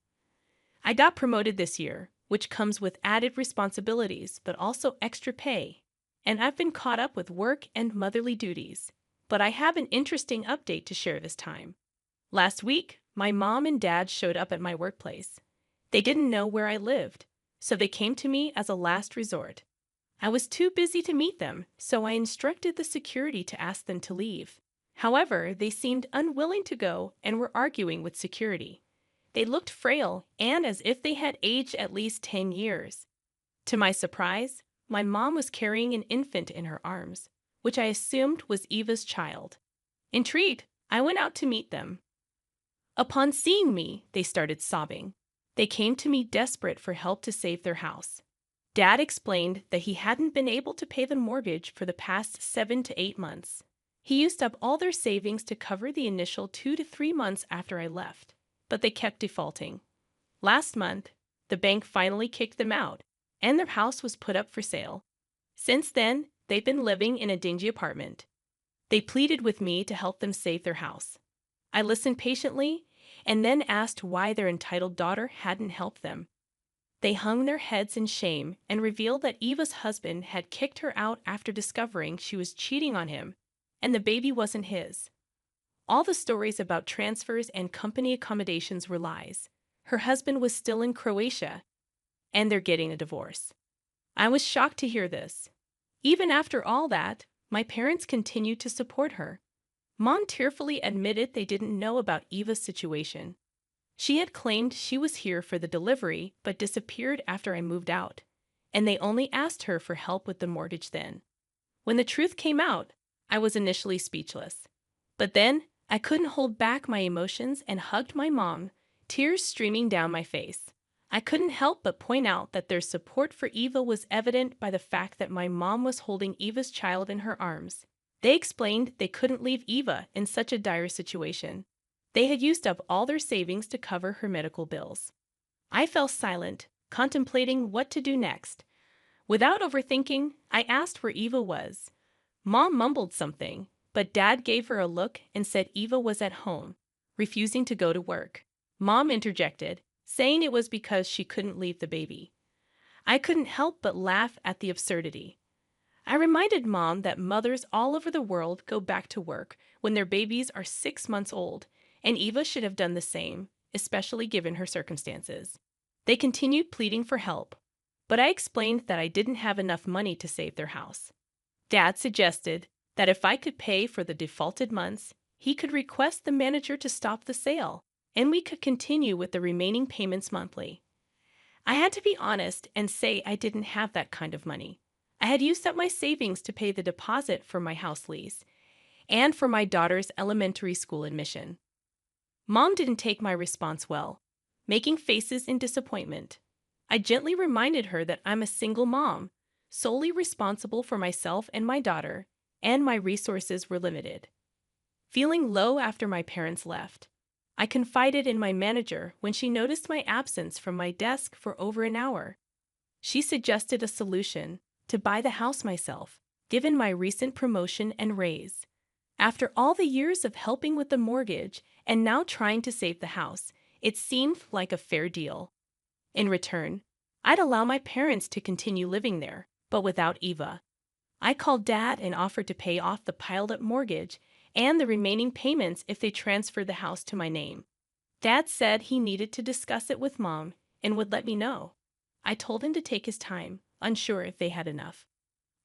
I got promoted this year, which comes with added responsibilities but also extra pay, and I've been caught up with work and motherly duties. But I have an interesting update to share this time. Last week, my mom and dad showed up at my workplace. They didn't know where I lived, so they came to me as a last resort. I was too busy to meet them, so I instructed the security to ask them to leave. However, they seemed unwilling to go and were arguing with security. They looked frail and as if they had aged at least 10 years. To my surprise, my mom was carrying an infant in her arms, which I assumed was Eva's child. Intrigued, I went out to meet them. Upon seeing me, they started sobbing. They came to me desperate for help to save their house. Dad explained that he hadn't been able to pay the mortgage for the past 7 to 8 months. He used up all their savings to cover the initial 2 to 3 months after I left, but they kept defaulting. Last month, the bank finally kicked them out, and their house was put up for sale. Since then, they've been living in a dingy apartment. They pleaded with me to help them save their house. I listened patiently and then asked why their entitled daughter hadn't helped them. They hung their heads in shame and revealed that Eva's husband had kicked her out after discovering she was cheating on him, and the baby wasn't his. All the stories about transfers and company accommodations were lies. Her husband was still in Croatia, and they're getting a divorce. I was shocked to hear this. Even after all that, my parents continued to support her. Mom tearfully admitted they didn't know about Eva's situation. She had claimed she was here for the delivery but disappeared after I moved out, and they only asked her for help with the mortgage then. When the truth came out, I was initially speechless. But then, I couldn't hold back my emotions and hugged my mom, tears streaming down my face. I couldn't help but point out that their support for Eva was evident by the fact that my mom was holding Eva's child in her arms. They explained they couldn't leave Eva in such a dire situation. They had used up all their savings to cover her medical bills. I fell silent, contemplating what to do next. Without overthinking, I asked where Eva was. Mom mumbled something, but Dad gave her a look and said Eva was at home, refusing to go to work. Mom interjected, saying it was because she couldn't leave the baby. I couldn't help but laugh at the absurdity. I reminded Mom that mothers all over the world go back to work when their babies are 6 months old, and Eva should have done the same, especially given her circumstances. They continued pleading for help, but I explained that I didn't have enough money to save their house. Dad suggested that if I could pay for the defaulted months, he could request the manager to stop the sale, and we could continue with the remaining payments monthly. I had to be honest and say I didn't have that kind of money. I had used up my savings to pay the deposit for my house lease and for my daughter's elementary school admission. Mom didn't take my response well, making faces in disappointment. I gently reminded her that I'm a single mom, solely responsible for myself and my daughter, and my resources were limited. feeling low after my parents left. I confided in my manager when she noticed my absence from my desk for over an hour. She suggested a solution: to buy the house myself, given my recent promotion and raise. After all the years of helping with the mortgage and now trying to save the house, it seemed like a fair deal. In return, I'd allow my parents to continue living there, but without Eva. I called Dad and offered to pay off the piled-up mortgage and the remaining payments if they transferred the house to my name. Dad said he needed to discuss it with Mom and would let me know. I told him to take his time, unsure if they had enough.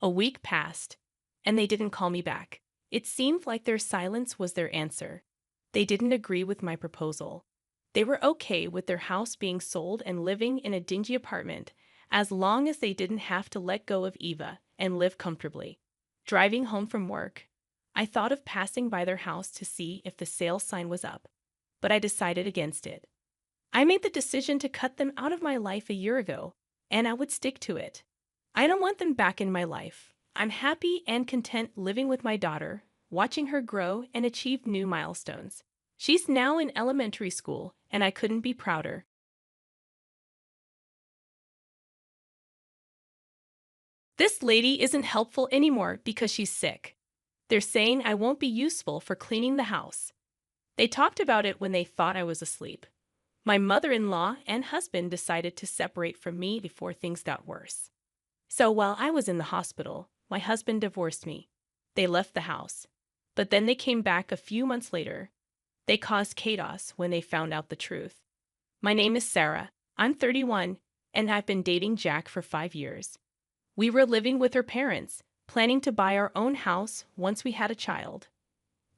A week passed, and they didn't call me back. It seemed like their silence was their answer. They didn't agree with my proposal. They were okay with their house being sold and living in a dingy apartment, as long as they didn't have to let go of Eva and live comfortably. Driving home from work, I thought of passing by their house to see if the sale sign was up, but I decided against it. I made the decision to cut them out of my life a year ago, and I would stick to it. I don't want them back in my life. I'm happy and content living with my daughter, watching her grow and achieve new milestones. She's now in elementary school, and I couldn't be prouder. This lady isn't helpful anymore because she's sick. They're saying I won't be useful for cleaning the house. They talked about it when they thought I was asleep. My mother-in-law and husband decided to separate from me before things got worse. So while I was in the hospital, my husband divorced me. They left the house. But then they came back a few months later. They caused chaos when they found out the truth. My name is Sarah. I'm 31, and I've been dating Jack for 5 years. We were living with her parents, planning to buy our own house once we had a child.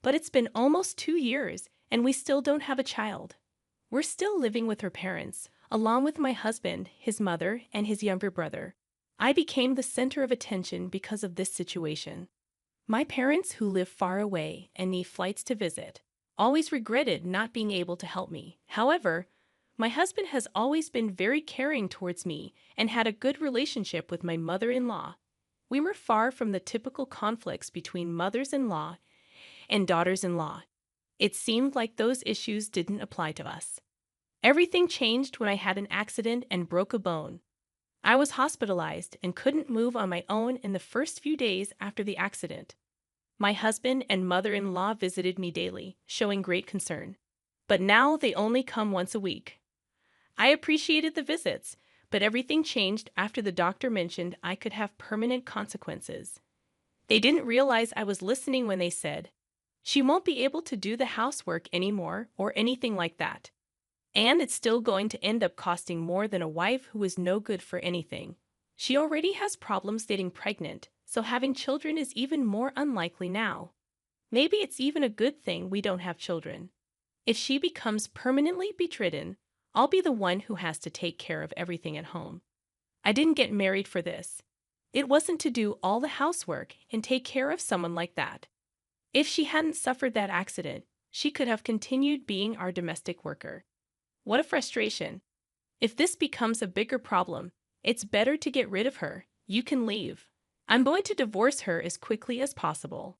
But it's been almost 2 years, and we still don't have a child. We're still living with her parents, along with my husband, his mother, and his younger brother. I became the center of attention because of this situation. My parents, who live far away and need flights to visit, always regretted not being able to help me. However, my husband has always been very caring towards me and had a good relationship with my mother-in-law. We were far from the typical conflicts between mothers-in-law and daughters-in-law. It seemed like those issues didn't apply to us. Everything changed when I had an accident and broke a bone. I was hospitalized and couldn't move on my own in the first few days after the accident. My husband and mother-in-law visited me daily, showing great concern. But now they only come once a week. I appreciated the visits, but everything changed after the doctor mentioned I could have permanent consequences. They didn't realize I was listening when they said, "She won't be able to do the housework anymore," or anything like that. And it's still going to end up costing more than a wife who is no good for anything. She already has problems getting pregnant, so having children is even more unlikely now. Maybe it's even a good thing we don't have children. If she becomes permanently bedridden, I'll be the one who has to take care of everything at home. I didn't get married for this. It wasn't to do all the housework and take care of someone like that. If she hadn't suffered that accident, she could have continued being our domestic worker. What a frustration. If this becomes a bigger problem, it's better to get rid of her. You can leave. I'm going to divorce her as quickly as possible.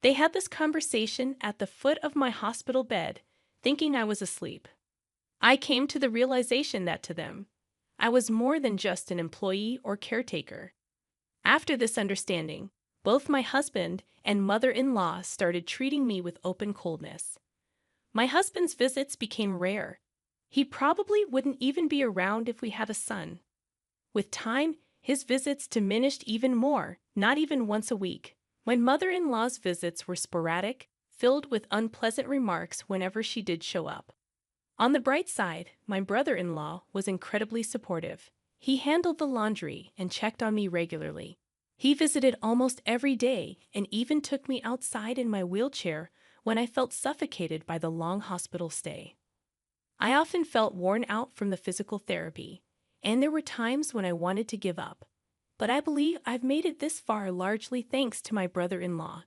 They had this conversation at the foot of my hospital bed, thinking I was asleep. I came to the realization that to them, I was more than just an employee or caretaker. After this understanding, both my husband and mother-in-law started treating me with open coldness. My husband's visits became rare. He probably wouldn't even be around if we had a son. With time, his visits diminished even more, not even once a week. My mother-in-law's visits were sporadic, filled with unpleasant remarks whenever she did show up. On the bright side, my brother-in-law was incredibly supportive. He handled the laundry and checked on me regularly. He visited almost every day and even took me outside in my wheelchair when I felt suffocated by the long hospital stay. I often felt worn out from the physical therapy, and there were times when I wanted to give up. But I believe I've made it this far largely thanks to my brother-in-law.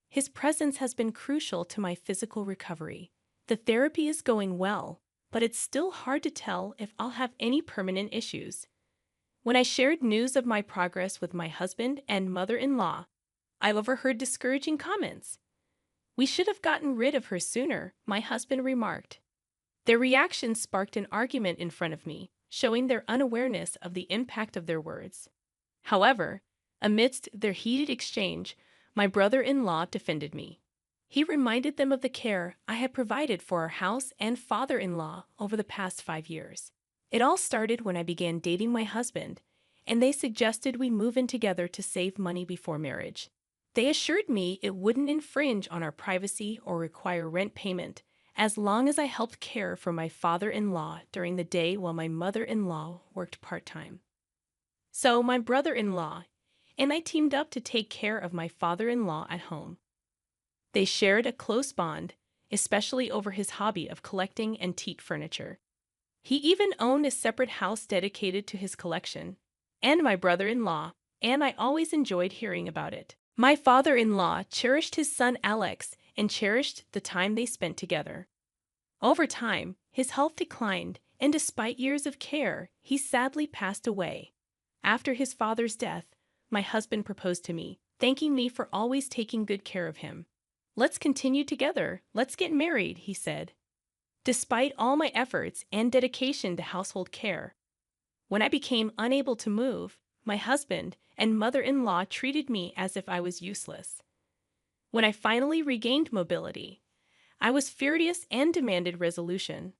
His presence has been crucial to my physical recovery. The therapy is going well, but it's still hard to tell if I'll have any permanent issues. When I shared news of my progress with my husband and mother-in-law, I overheard discouraging comments. "We should have gotten rid of her sooner," my husband remarked. Their reaction sparked an argument in front of me, showing their unawareness of the impact of their words. However, amidst their heated exchange, my brother-in-law defended me. He reminded them of the care I had provided for our house and father-in-law over the past 5 years. It all started when I began dating my husband, and they suggested we move in together to save money before marriage. They assured me it wouldn't infringe on our privacy or require rent payment, as long as I helped care for my father-in-law during the day while my mother-in-law worked part-time. So my brother-in-law and I teamed up to take care of my father-in-law at home. They shared a close bond, especially over his hobby of collecting antique furniture. He even owned a separate house dedicated to his collection, and my brother-in-law and I always enjoyed hearing about it. My father-in-law cherished his son Alex and cherished the time they spent together. Over time, his health declined, and despite years of care, he sadly passed away. After his father's death, my husband proposed to me, thanking me for always taking good care of him. "Let's continue together. Let's get married," he said. Despite all my efforts and dedication to household care, when I became unable to move, my husband and mother-in-law treated me as if I was useless. When I finally regained mobility, I was furious and demanded resolution.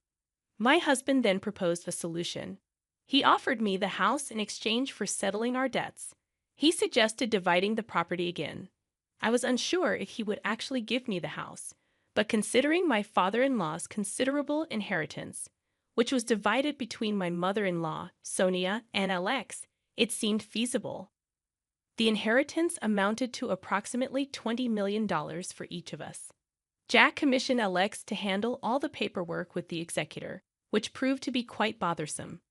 My husband then proposed a solution. He offered me the house in exchange for settling our debts. He suggested dividing the property again. I was unsure if he would actually give me the house, but considering my father-in-law's considerable inheritance, which was divided between my mother-in-law, Sonia, and Alex, it seemed feasible. The inheritance amounted to approximately $20 million for each of us. Jack commissioned Alex to handle all the paperwork with the executor, which proved to be quite bothersome.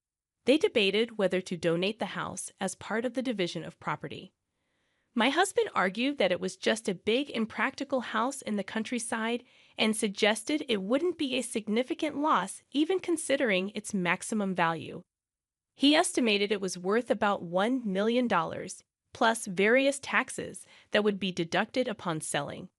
They debated whether to donate the house as part of the division of property. My husband argued that it was just a big, impractical house in the countryside and suggested it wouldn't be a significant loss even considering its maximum value. He estimated it was worth about $1 million, plus various taxes that would be deducted upon selling.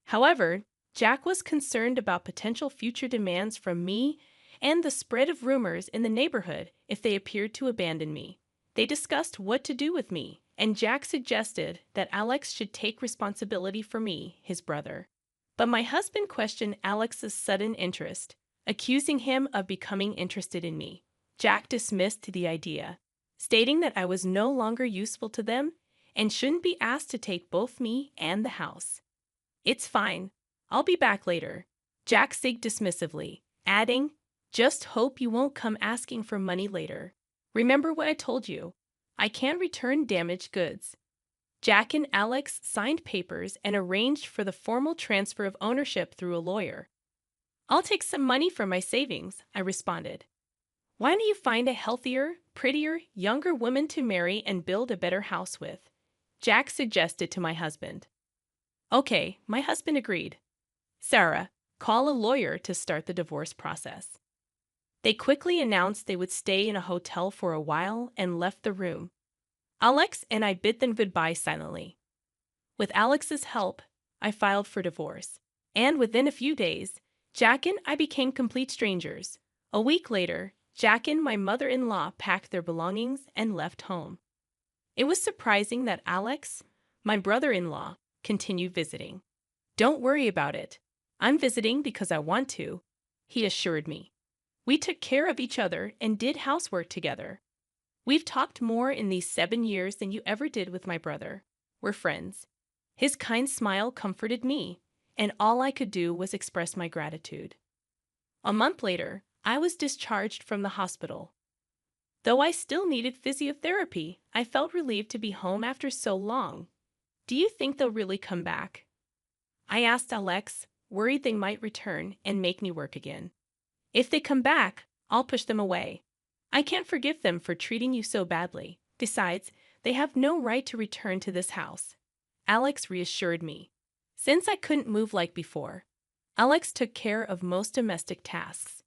However, Jack was concerned about potential future demands from me and the spread of rumors in the neighborhood if they appeared to abandon me. They discussed what to do with me, and Jack suggested that Alex should take responsibility for me, his brother. But my husband questioned Alex's sudden interest, accusing him of becoming interested in me. Jack dismissed the idea, stating that I was no longer useful to them and shouldn't be asked to take both me and the house. "It's fine. I'll be back later," Jack said dismissively, adding, "Just hope you won't come asking for money later. Remember what I told you. I can't return damaged goods." Jack and Alex signed papers and arranged for the formal transfer of ownership through a lawyer. "I'll take some money from my savings," I responded. "Why don't you find a healthier, prettier, younger woman to marry and build a better house with?" Jack suggested to my husband. "Okay," my husband agreed. "Sarah, call a lawyer to start the divorce process." They quickly announced they would stay in a hotel for a while and left the room. Alex and I bid them goodbye silently. With Alex's help, I filed for divorce, and within a few days, Jack and I became complete strangers. A week later, Jack and my mother-in-law packed their belongings and left home. It was surprising that Alex, my brother-in-law, continued visiting. "Don't worry about it. I'm visiting because I want to," he assured me. We took care of each other and did housework together. We've talked more in these 7 years than you ever did with my brother. We're friends. His kind smile comforted me, and all I could do was express my gratitude. A month later, I was discharged from the hospital. Though I still needed physiotherapy, I felt relieved to be home after so long. "Do you think they'll really come back?" I asked Alex, worried they might return and make me work again. "If they come back, I'll push them away. I can't forgive them for treating you so badly. Besides, they have no right to return to this house," Alex reassured me. Since I couldn't move like before, Alex took care of most domestic tasks.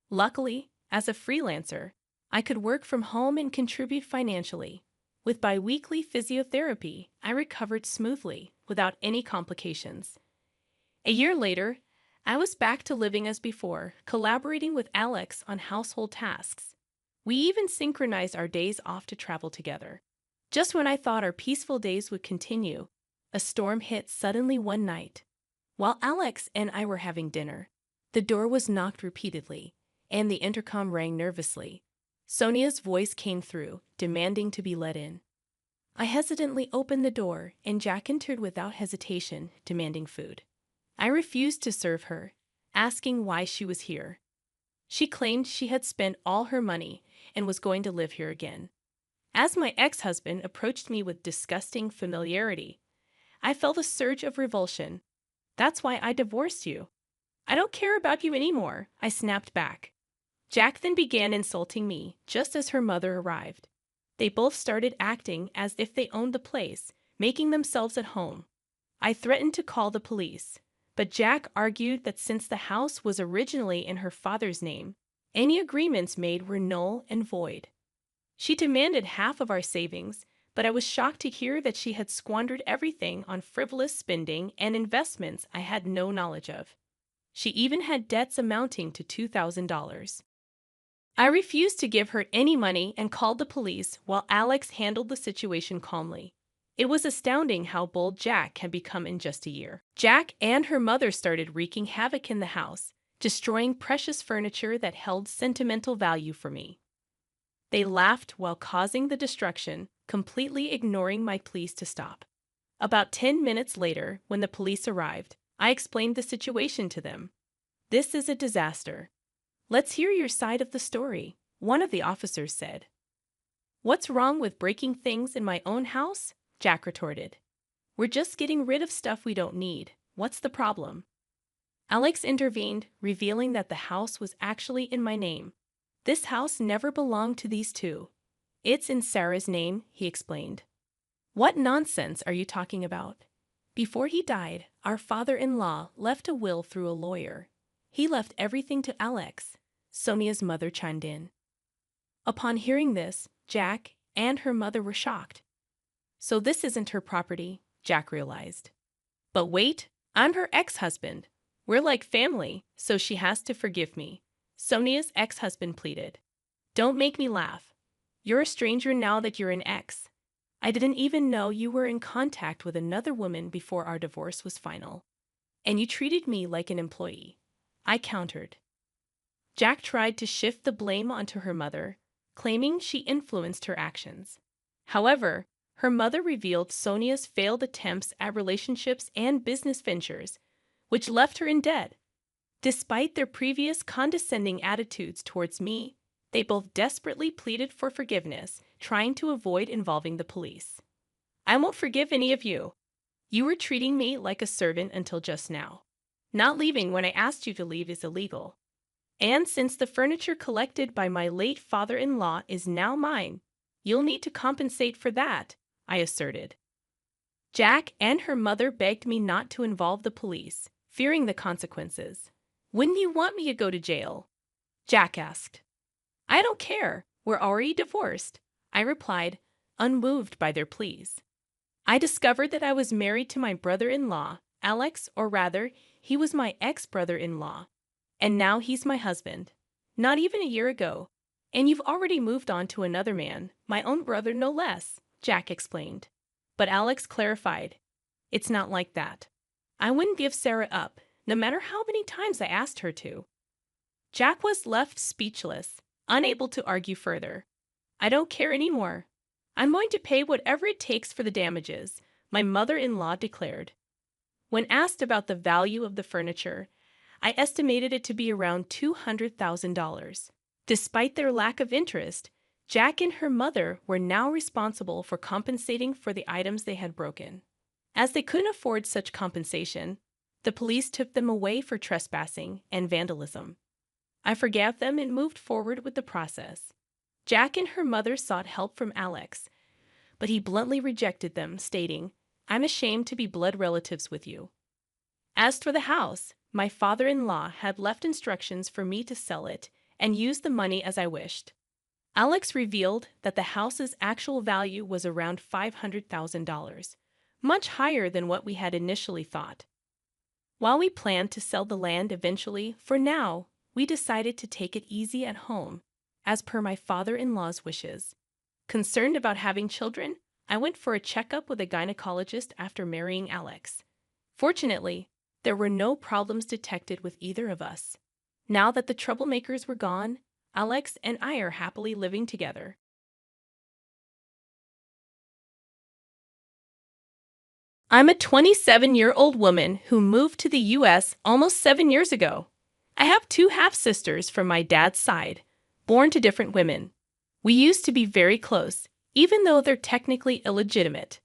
Luckily, as a freelancer, I could work from home and contribute financially. With bi-weekly physiotherapy, I recovered smoothly, without any complications. A year later, I was back to living as before, collaborating with Alex on household tasks. We even synchronized our days off to travel together. Just when I thought our peaceful days would continue, a storm hit suddenly one night. While Alex and I were having dinner, the door was knocked repeatedly, and the intercom rang nervously. Sonia's voice came through, demanding to be let in. I hesitantly opened the door, and Jack entered without hesitation, demanding food. I refused to serve her, asking why she was here. She claimed she had spent all her money and was going to live here again. As my ex-husband approached me with disgusting familiarity, I felt a surge of revulsion. "That's why I divorced you. I don't care about you anymore," I snapped back. Jack then began insulting me just as her mother arrived. They both started acting as if they owned the place, making themselves at home. I threatened to call the police, but Jack argued that since the house was originally in her father's name, any agreements made were null and void. She demanded half of our savings, but I was shocked to hear that she had squandered everything on frivolous spending and investments I had no knowledge of. She even had debts amounting to $2,000. I refused to give her any money and called the police while Alex handled the situation calmly. It was astounding how bold Jack had become in just a year. Jack and her mother started wreaking havoc in the house, destroying precious furniture that held sentimental value for me. They laughed while causing the destruction, completely ignoring my pleas to stop. About 10 minutes later, when the police arrived, I explained the situation to them. "This is a disaster. Let's hear your side of the story," one of the officers said. "What's wrong with breaking things in my own house?" Jack retorted. "We're just getting rid of stuff we don't need. What's the problem?" Alex intervened, revealing that the house was actually in my name. "This house never belonged to these two. It's in Sarah's name," he explained. "What nonsense are you talking about? Before he died, our father-in-law left a will through a lawyer. He left everything to Alex," Sonia's mother chimed in. Upon hearing this, Jack and her mother were shocked. "So this isn't her property," Jack realized. "But wait, I'm her ex-husband. We're like family, so she has to forgive me," Sonia's ex-husband pleaded. "Don't make me laugh. You're a stranger now that you're an ex. I didn't even know you were in contact with another woman before our divorce was final. And you treated me like an employee," I countered. Jack tried to shift the blame onto her mother, claiming she influenced her actions. However, her mother revealed Sonia's failed attempts at relationships and business ventures, which left her in debt. Despite their previous condescending attitudes towards me, they both desperately pleaded for forgiveness, trying to avoid involving the police. "I won't forgive any of you. You were treating me like a servant until just now. Not leaving when I asked you to leave is illegal. And since the furniture collected by my late father-in-law is now mine, you'll need to compensate for that," I asserted. Jack and her mother begged me not to involve the police, fearing the consequences. "Wouldn't you want me to go to jail?" Jack asked. "I don't care. We're already divorced," I replied, unmoved by their pleas. I discovered that I was married to my brother-in-law, Alex, or rather, he was my ex-brother-in-law. And now he's my husband. Not even a year ago. And you've already moved on to another man, my own brother no less, Jack explained. But Alex clarified, "It's not like that. I wouldn't give Sarah up, no matter how many times I asked her to." Jack was left speechless, unable to argue further. "I don't care anymore. I'm going to pay whatever it takes for the damages," my mother-in-law declared. When asked about the value of the furniture, I estimated it to be around $200,000. Despite their lack of interest, Jack and her mother were now responsible for compensating for the items they had broken. As they couldn't afford such compensation, the police took them away for trespassing and vandalism. I forgave them and moved forward with the process. Jack and her mother sought help from Alex, but he bluntly rejected them, stating, "I'm ashamed to be blood relatives with you." As for the house, my father-in-law had left instructions for me to sell it and use the money as I wished. Alex revealed that the house's actual value was around $500,000, much higher than what we had initially thought. While we planned to sell the land eventually, for now, we decided to take it easy at home, as per my father-in-law's wishes. Concerned about having children, I went for a checkup with a gynecologist after marrying Alex. Fortunately, there were no problems detected with either of us. Now that the troublemakers were gone, Alex and I are happily living together. I'm a 27-year-old woman who moved to the US almost 7 years ago. I have two half-sisters from my dad's side, born to different women. We used to be very close, even though they're technically illegitimate.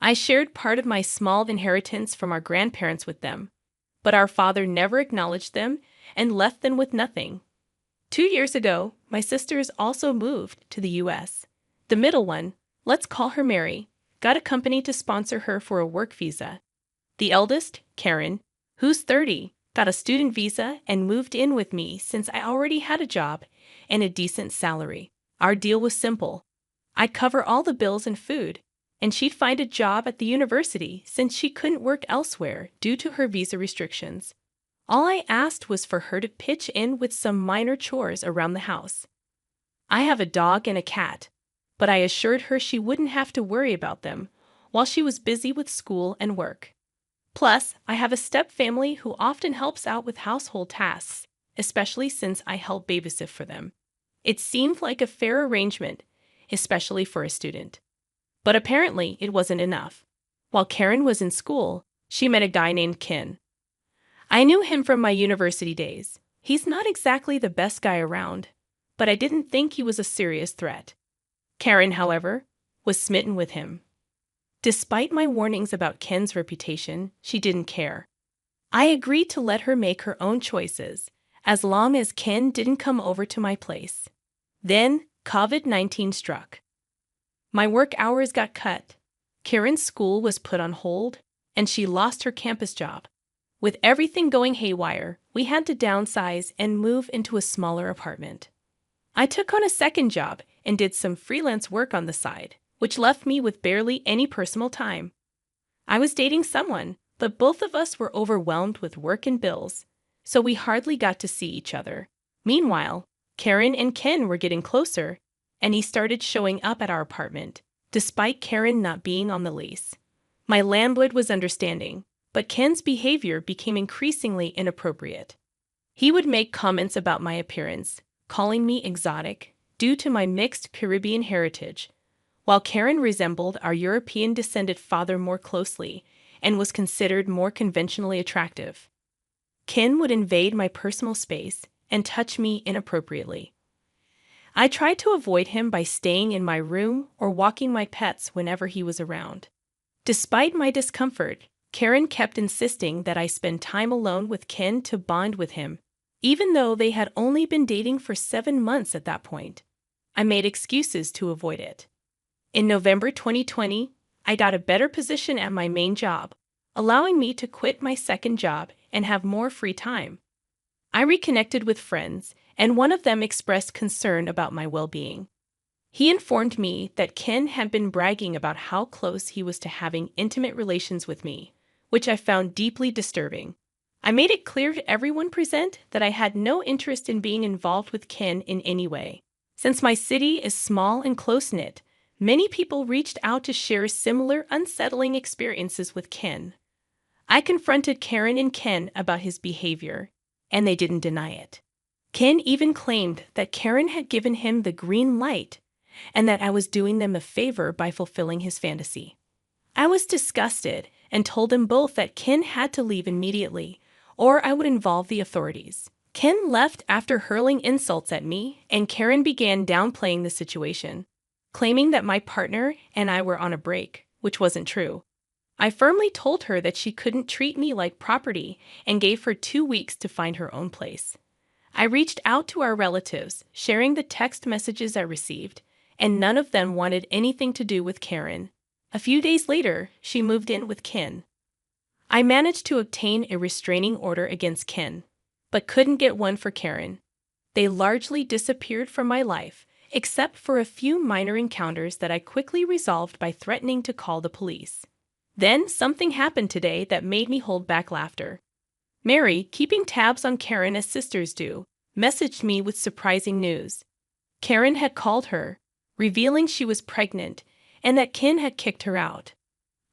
I shared part of my small inheritance from our grandparents with them, but our father never acknowledged them and left them with nothing. 2 years ago, my sisters also moved to the US. The middle one, let's call her Mary, got a company to sponsor her for a work visa. The eldest, Karen, who's 30, got a student visa and moved in with me since I already had a job and a decent salary. Our deal was simple. I'd cover all the bills and food, and she'd find a job at the university since she couldn't work elsewhere due to her visa restrictions. All I asked was for her to pitch in with some minor chores around the house. I have a dog and a cat, but I assured her she wouldn't have to worry about them while she was busy with school and work. Plus, I have a step-family who often helps out with household tasks, especially since I help babysit for them. It seemed like a fair arrangement, especially for a student. But apparently, it wasn't enough. While Karen was in school, she met a guy named Ken. I knew him from my university days. He's not exactly the best guy around, but I didn't think he was a serious threat. Karen, however, was smitten with him. Despite my warnings about Ken's reputation, she didn't care. I agreed to let her make her own choices, as long as Ken didn't come over to my place. Then, COVID-19 struck. My work hours got cut, Karen's school was put on hold, and she lost her campus job. With everything going haywire, we had to downsize and move into a smaller apartment. I took on a second job and did some freelance work on the side, which left me with barely any personal time. I was dating someone, but both of us were overwhelmed with work and bills, so we hardly got to see each other. Meanwhile, Karen and Ken were getting closer, and he started showing up at our apartment, despite Karen not being on the lease. My landlord was understanding, but Ken's behavior became increasingly inappropriate. He would make comments about my appearance, calling me exotic due to my mixed Caribbean heritage, while Karen resembled our European-descended father more closely and was considered more conventionally attractive. Ken would invade my personal space and touch me inappropriately. I tried to avoid him by staying in my room or walking my pets whenever he was around. Despite my discomfort, Karen kept insisting that I spend time alone with Ken to bond with him, even though they had only been dating for 7 months at that point. I made excuses to avoid it. In November 2020, I got a better position at my main job, allowing me to quit my second job and have more free time. I reconnected with friends, and one of them expressed concern about my well-being. He informed me that Ken had been bragging about how close he was to having intimate relations with me, which I found deeply disturbing. I made it clear to everyone present that I had no interest in being involved with Ken in any way. Since my city is small and close-knit, many people reached out to share similar unsettling experiences with Ken. I confronted Karen and Ken about his behavior, and they didn't deny it. Ken even claimed that Karen had given him the green light and that I was doing them a favor by fulfilling his fantasy. I was disgusted and told them both that Ken had to leave immediately, or I would involve the authorities. Ken left after hurling insults at me, and Karen began downplaying the situation, claiming that my partner and I were on a break, which wasn't true. I firmly told her that she couldn't treat me like property and gave her 2 weeks to find her own place. I reached out to our relatives, sharing the text messages I received, and none of them wanted anything to do with Karen. A few days later, she moved in with Ken. I managed to obtain a restraining order against Ken, but couldn't get one for Karen. They largely disappeared from my life, except for a few minor encounters that I quickly resolved by threatening to call the police. Then something happened today that made me hold back laughter. Mary, keeping tabs on Karen as sisters do, messaged me with surprising news. Karen had called her, revealing she was pregnant and that Ken had kicked her out.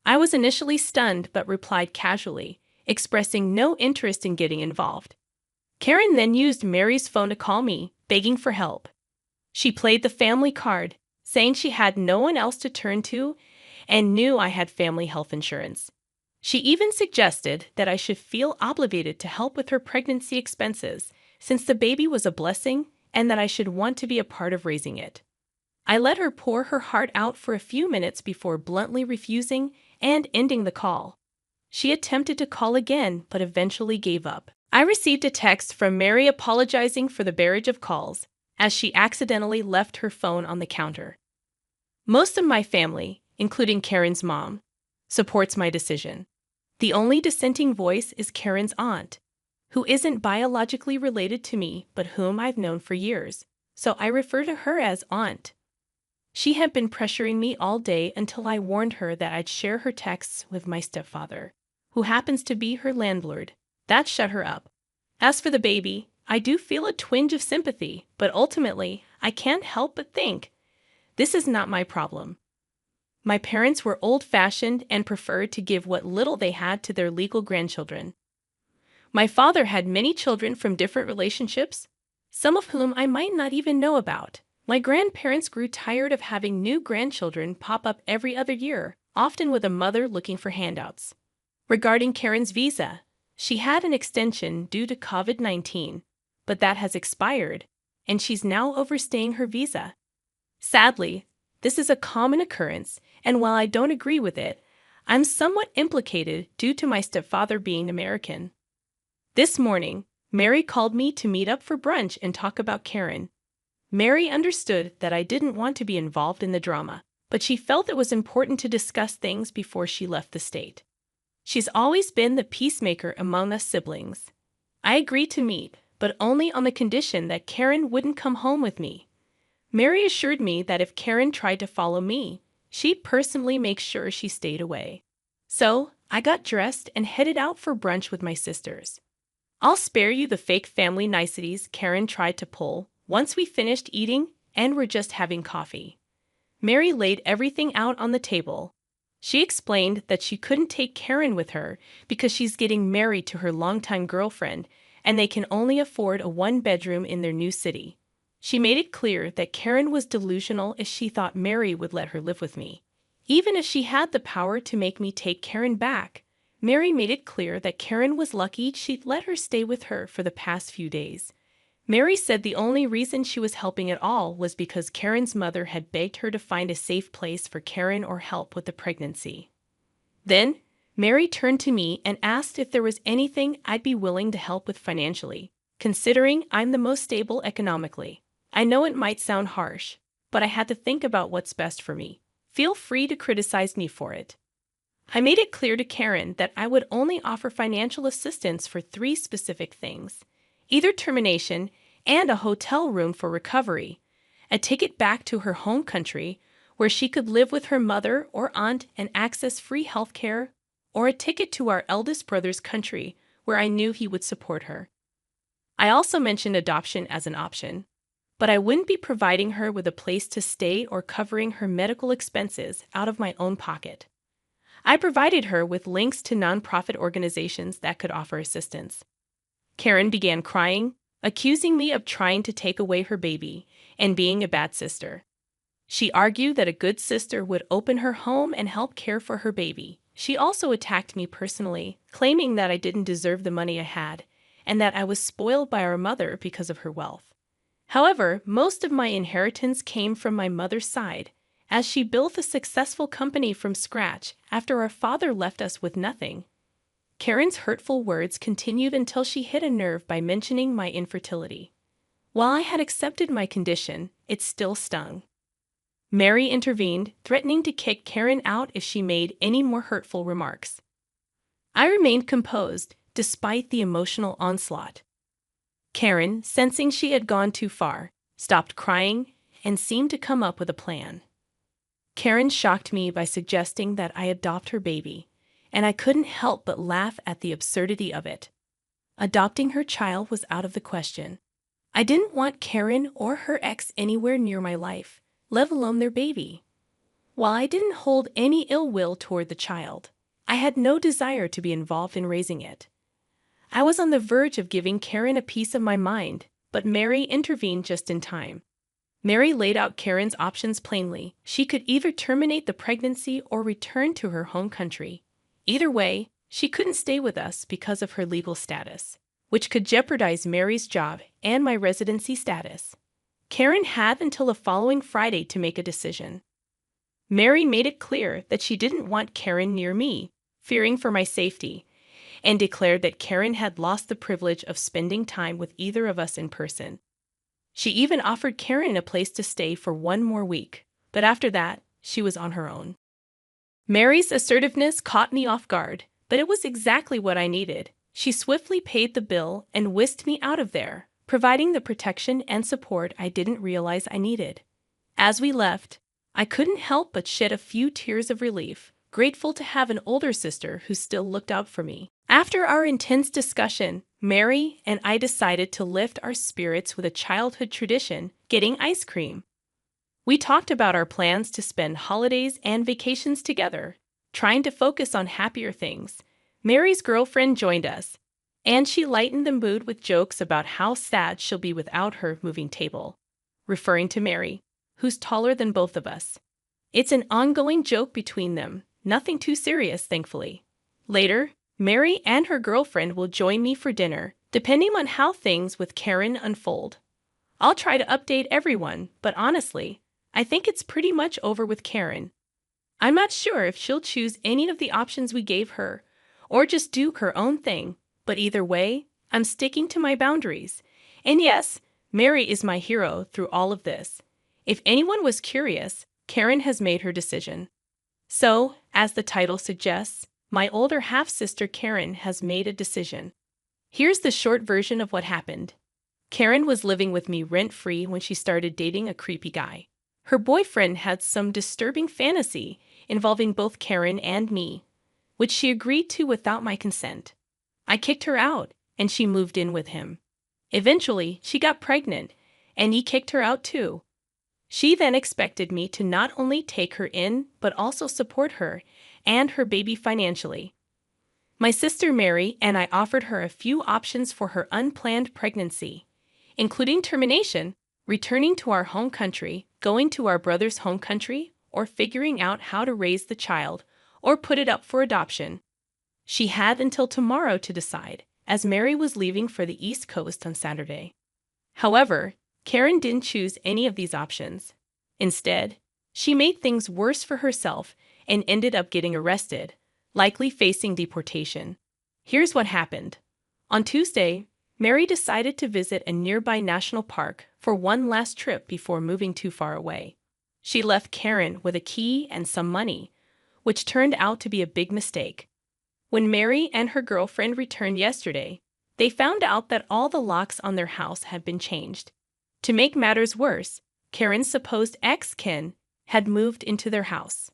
I was initially stunned but replied casually, expressing no interest in getting involved. Karen then used Mary's phone to call me, begging for help. She played the family card, saying she had no one else to turn to and knew I had family health insurance. She even suggested that I should feel obligated to help with her pregnancy expenses, since the baby was a blessing and that I should want to be a part of raising it. I let her pour her heart out for a few minutes before bluntly refusing and ending the call. She attempted to call again, but eventually gave up. I received a text from Mary apologizing for the barrage of calls, as she accidentally left her phone on the counter. Most of my family, including Karen's mom, supports my decision. The only dissenting voice is Karen's aunt, who isn't biologically related to me but whom I've known for years, so I refer to her as Aunt. She had been pressuring me all day until I warned her that I'd share her texts with my stepfather, who happens to be her landlord. That shut her up. As for the baby, I do feel a twinge of sympathy, but ultimately, I can't help but think, this is not my problem. My parents were old-fashioned and preferred to give what little they had to their legal grandchildren. My father had many children from different relationships, some of whom I might not even know about. My grandparents grew tired of having new grandchildren pop up every other year, often with a mother looking for handouts. Regarding Karen's visa, she had an extension due to COVID-19, but that has expired, and she's now overstaying her visa. Sadly, this is a common occurrence, and while I don't agree with it, I'm somewhat implicated due to my stepfather being American. This morning, Mary called me to meet up for brunch and talk about Karen. Mary understood that I didn't want to be involved in the drama, but she felt it was important to discuss things before she left the state. She's always been the peacemaker among us siblings. I agreed to meet, but only on the condition that Karen wouldn't come home with me. Mary assured me that if Karen tried to follow me, she'd personally make sure she stayed away. So, I got dressed and headed out for brunch with my sisters. I'll spare you the fake family niceties Karen tried to pull once we finished eating and were just having coffee. Mary laid everything out on the table. She explained that she couldn't take Karen with her because she's getting married to her longtime girlfriend and they can only afford a one-bedroom in their new city. She made it clear that Karen was delusional as she thought Mary would let her live with me. Even if she had the power to make me take Karen back, Mary made it clear that Karen was lucky she'd let her stay with her for the past few days. Mary said the only reason she was helping at all was because Karen's mother had begged her to find a safe place for Karen or help with the pregnancy. Then, Mary turned to me and asked if there was anything I'd be willing to help with financially, considering I'm the most stable economically. I know it might sound harsh, but I had to think about what's best for me. Feel free to criticize me for it. I made it clear to Karen that I would only offer financial assistance for 3 specific things: either termination and a hotel room for recovery, a ticket back to her home country where she could live with her mother or aunt and access free health care, or a ticket to our eldest brother's country where I knew he would support her. I also mentioned adoption as an option, but I wouldn't be providing her with a place to stay or covering her medical expenses out of my own pocket. I provided her with links to nonprofit organizations that could offer assistance. Karen began crying, accusing me of trying to take away her baby and being a bad sister. She argued that a good sister would open her home and help care for her baby. She also attacked me personally, claiming that I didn't deserve the money I had and that I was spoiled by our mother because of her wealth. However, most of my inheritance came from my mother's side, as she built a successful company from scratch after our father left us with nothing. Karen's hurtful words continued until she hit a nerve by mentioning my infertility. While I had accepted my condition, it still stung. Mary intervened, threatening to kick Karen out if she made any more hurtful remarks. I remained composed, despite the emotional onslaught. Karen, sensing she had gone too far, stopped crying and seemed to come up with a plan. Karen shocked me by suggesting that I adopt her baby, and I couldn't help but laugh at the absurdity of it. Adopting her child was out of the question. I didn't want Karen or her ex anywhere near my life, let alone their baby. While I didn't hold any ill will toward the child, I had no desire to be involved in raising it. I was on the verge of giving Karen a piece of my mind, but Mary intervened just in time. Mary laid out Karen's options plainly. She could either terminate the pregnancy or return to her home country. Either way, she couldn't stay with us because of her legal status, which could jeopardize Mary's job and my residency status. Karen had until the following Friday to make a decision. Mary made it clear that she didn't want Karen near me, fearing for my safety, and declared that Karen had lost the privilege of spending time with either of us in person. She even offered Karen a place to stay for one more week, but after that, she was on her own. Mary's assertiveness caught me off guard, but it was exactly what I needed. She swiftly paid the bill and whisked me out of there, providing the protection and support I didn't realize I needed. As we left, I couldn't help but shed a few tears of relief, grateful to have an older sister who still looked out for me. After our intense discussion, Mary and I decided to lift our spirits with a childhood tradition, getting ice cream. We talked about our plans to spend holidays and vacations together, trying to focus on happier things. Mary's girlfriend joined us, and she lightened the mood with jokes about how sad she'll be without her moving table, referring to Mary, who's taller than both of us. It's an ongoing joke between them, nothing too serious, thankfully. Later, Mary and her girlfriend will join me for dinner, depending on how things with Karen unfold. I'll try to update everyone, but honestly, I think it's pretty much over with Karen. I'm not sure if she'll choose any of the options we gave her, or just do her own thing, but either way, I'm sticking to my boundaries. And yes, Mary is my hero through all of this. If anyone was curious, Karen has made her decision. So, as the title suggests, my older half-sister Karen has made a decision. Here's the short version of what happened. Karen was living with me rent-free when she started dating a creepy guy. Her boyfriend had some disturbing fantasy involving both Karen and me, which she agreed to without my consent. I kicked her out, and she moved in with him. Eventually, she got pregnant, and he kicked her out too. She then expected me to not only take her in, but also support her and her baby financially. My sister Mary and I offered her a few options for her unplanned pregnancy, including termination, returning to our home country, going to our brother's home country, or figuring out how to raise the child or put it up for adoption. She had until tomorrow to decide, as Mary was leaving for the East Coast on Saturday. However, Karen didn't choose any of these options. Instead, she made things worse for herself and ended up getting arrested, likely facing deportation. Here's what happened. On Tuesday, Mary decided to visit a nearby national park for one last trip before moving too far away. She left Karen with a key and some money, which turned out to be a big mistake. When Mary and her girlfriend returned yesterday, they found out that all the locks on their house had been changed. To make matters worse, Karen's supposed ex, Ken, had moved into their house.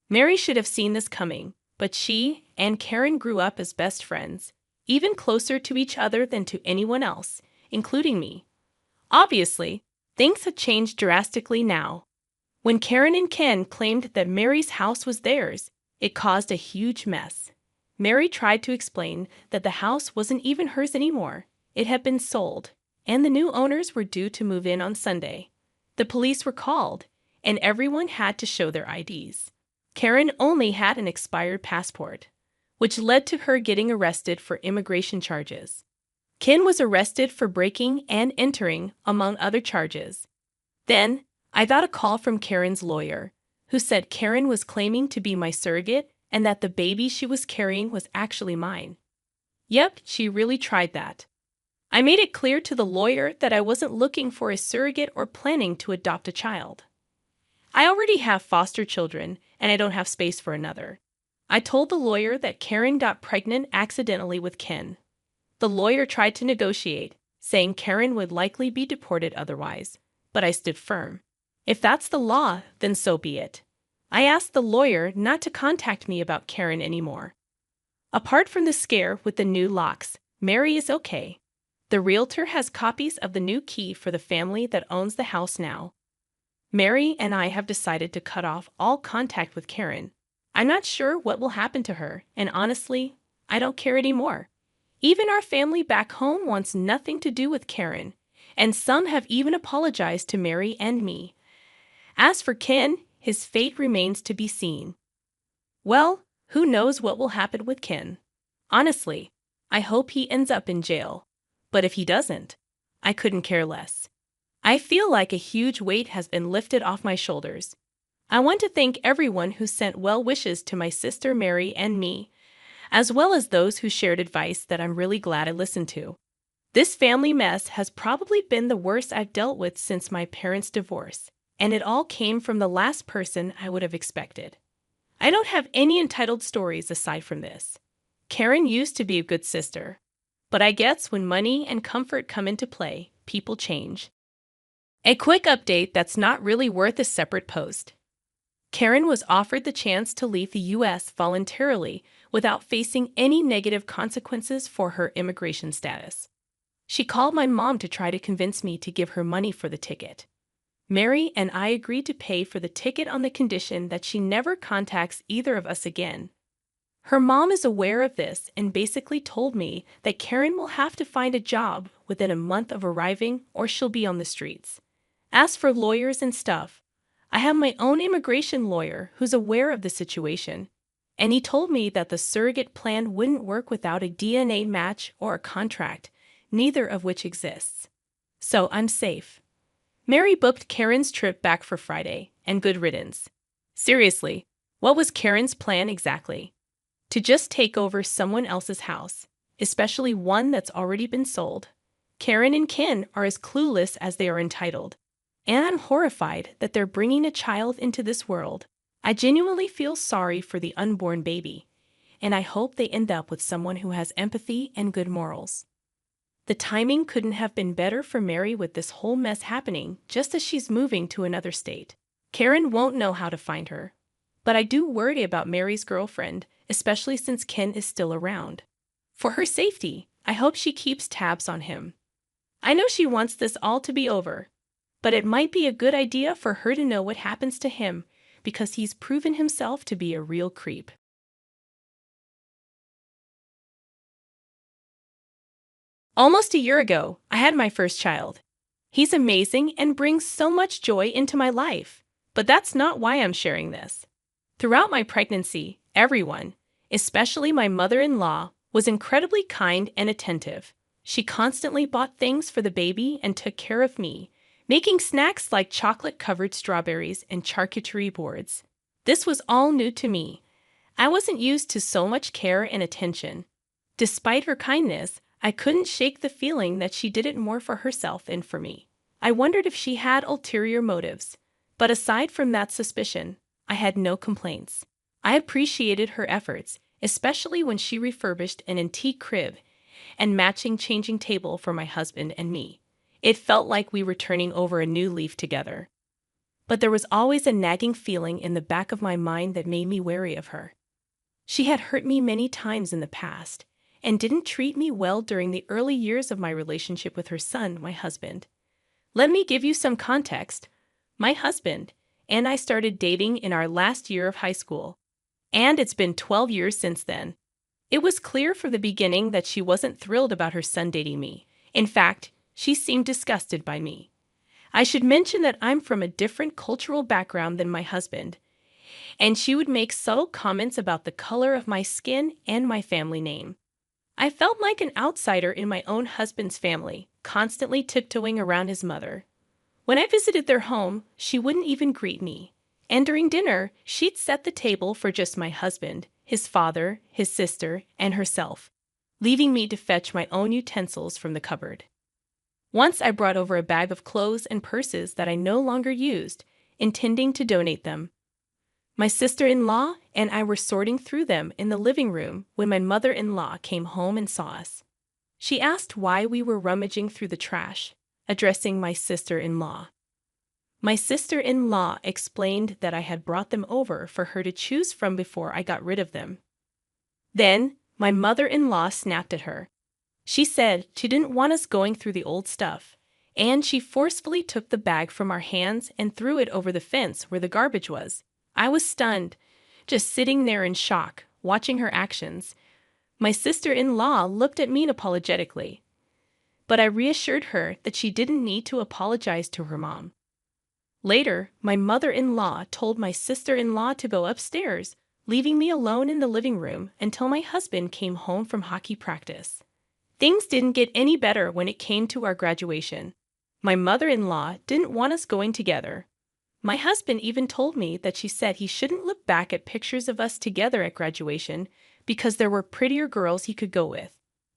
Mary should have seen this coming, but she and Karen grew up as best friends, even closer to each other than to anyone else, including me. Obviously, things had changed drastically now. When Karen and Ken claimed that Mary's house was theirs, it caused a huge mess. Mary tried to explain that the house wasn't even hers anymore. It had been sold, and the new owners were due to move in on Sunday. The police were called, and everyone had to show their IDs. Karen only had an expired passport, which led to her getting arrested for immigration charges. Ken was arrested for breaking and entering, among other charges. Then, I got a call from Karen's lawyer, who said Karen was claiming to be my surrogate and that the baby she was carrying was actually mine. Yep, she really tried that. I made it clear to the lawyer that I wasn't looking for a surrogate or planning to adopt a child. I already have foster children, and I don't have space for another. I told the lawyer that Karen got pregnant accidentally with Ken. The lawyer tried to negotiate, saying Karen would likely be deported otherwise, but I stood firm. If that's the law, then so be it. I asked the lawyer not to contact me about Karen anymore. Apart from the scare with the new locks, Mary is okay. The realtor has copies of the new key for the family that owns the house now. Mary and I have decided to cut off all contact with Karen. I'm not sure what will happen to her, and honestly, I don't care anymore. Even our family back home wants nothing to do with Karen, and some have even apologized to Mary and me. As for Ken, his fate remains to be seen. Well, who knows what will happen with Ken? Honestly, I hope he ends up in jail. But if he doesn't, I couldn't care less. I feel like a huge weight has been lifted off my shoulders. I want to thank everyone who sent well wishes to my sister Mary and me, as well as those who shared advice that I'm really glad I listened to. This family mess has probably been the worst I've dealt with since my parents' divorce, and it all came from the last person I would have expected. I don't have any entitled stories aside from this. Karen used to be a good sister, but I guess when money and comfort come into play, people change. A quick update that's not really worth a separate post. Karen was offered the chance to leave the U.S. voluntarily without facing any negative consequences for her immigration status. She called my mom to try to convince me to give her money for the ticket. Mary and I agreed to pay for the ticket on the condition that she never contacts either of us again. Her mom is aware of this and basically told me that Karen will have to find a job within a month of arriving or she'll be on the streets. As for lawyers and stuff, I have my own immigration lawyer who's aware of the situation, and he told me that the surrogate plan wouldn't work without a DNA match or a contract, neither of which exists. So I'm safe. Mary booked Karen's trip back for Friday, and good riddance. Seriously, what was Karen's plan exactly? To just take over someone else's house, especially one that's already been sold. Karen and Ken are as clueless as they are entitled. And I'm horrified that they're bringing a child into this world. I genuinely feel sorry for the unborn baby, and I hope they end up with someone who has empathy and good morals. The timing couldn't have been better for Mary with this whole mess happening just as she's moving to another state. Karen won't know how to find her. But I do worry about Mary's girlfriend, especially since Ken is still around. For her safety, I hope she keeps tabs on him. I know she wants this all to be over, but it might be a good idea for her to know what happens to him because he's proven himself to be a real creep. Almost a year ago, I had my first child. He's amazing and brings so much joy into my life, but that's not why I'm sharing this. Throughout my pregnancy, everyone, especially my mother-in-law, was incredibly kind and attentive. She constantly bought things for the baby and took care of me, making snacks like chocolate-covered strawberries and charcuterie boards. This was all new to me. I wasn't used to so much care and attention. Despite her kindness, I couldn't shake the feeling that she did it more for herself than for me. I wondered if she had ulterior motives, but aside from that suspicion, I had no complaints. I appreciated her efforts, especially when she refurbished an antique crib and matching changing table for my husband and me. It felt like we were turning over a new leaf together. But there was always a nagging feeling in the back of my mind that made me wary of her. She had hurt me many times in the past and didn't treat me well during the early years of my relationship with her son, my husband. Let me give you some context. My husband and I started dating in our last year of high school, and it's been 12 years since then. It was clear from the beginning that she wasn't thrilled about her son dating me. In fact, she seemed disgusted by me. I should mention that I'm from a different cultural background than my husband, and she would make subtle comments about the color of my skin and my family name. I felt like an outsider in my own husband's family, constantly tiptoeing around his mother. When I visited their home, she wouldn't even greet me. And during dinner, she'd set the table for just my husband, his father, his sister, and herself, leaving me to fetch my own utensils from the cupboard. Once I brought over a bag of clothes and purses that I no longer used, intending to donate them. My sister-in-law and I were sorting through them in the living room when my mother-in-law came home and saw us. She asked why we were rummaging through the trash, addressing my sister-in-law. My sister-in-law explained that I had brought them over for her to choose from before I got rid of them. Then, my mother-in-law snapped at her. She said she didn't want us going through the old stuff, and she forcefully took the bag from our hands and threw it over the fence where the garbage was. I was stunned, just sitting there in shock, watching her actions. My sister-in-law looked at me apologetically, but I reassured her that she didn't need to apologize to her mom. Later, my mother-in-law told my sister-in-law to go upstairs, leaving me alone in the living room until my husband came home from hockey practice. Things didn't get any better when it came to our graduation. My mother-in-law didn't want us going together. My husband even told me that she said he shouldn't look back at pictures of us together at graduation because there were prettier girls he could go with.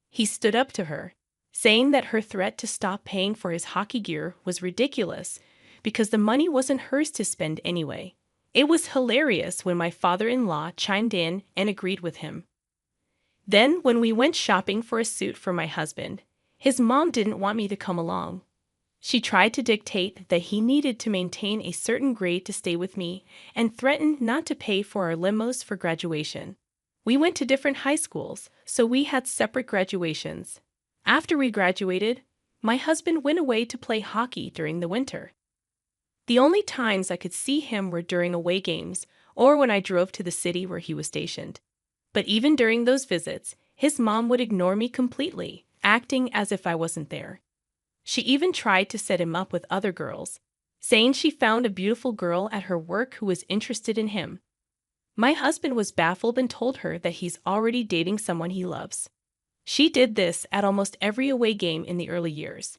He stood up to her, saying that her threat to stop paying for his hockey gear was ridiculous because the money wasn't hers to spend anyway. It was hilarious when my father-in-law chimed in and agreed with him. Then, when we went shopping for a suit for my husband, his mom didn't want me to come along. She tried to dictate that he needed to maintain a certain grade to stay with me and threatened not to pay for our limos for graduation. We went to different high schools, so we had separate graduations. After we graduated, my husband went away to play hockey during the winter. The only times I could see him were during away games or when I drove to the city where he was stationed. But even during those visits, his mom would ignore me completely, acting as if I wasn't there. She even tried to set him up with other girls, saying she found a beautiful girl at her work who was interested in him. My husband was baffled and told her that he's already dating someone he loves. She did this at almost every away game in the early years.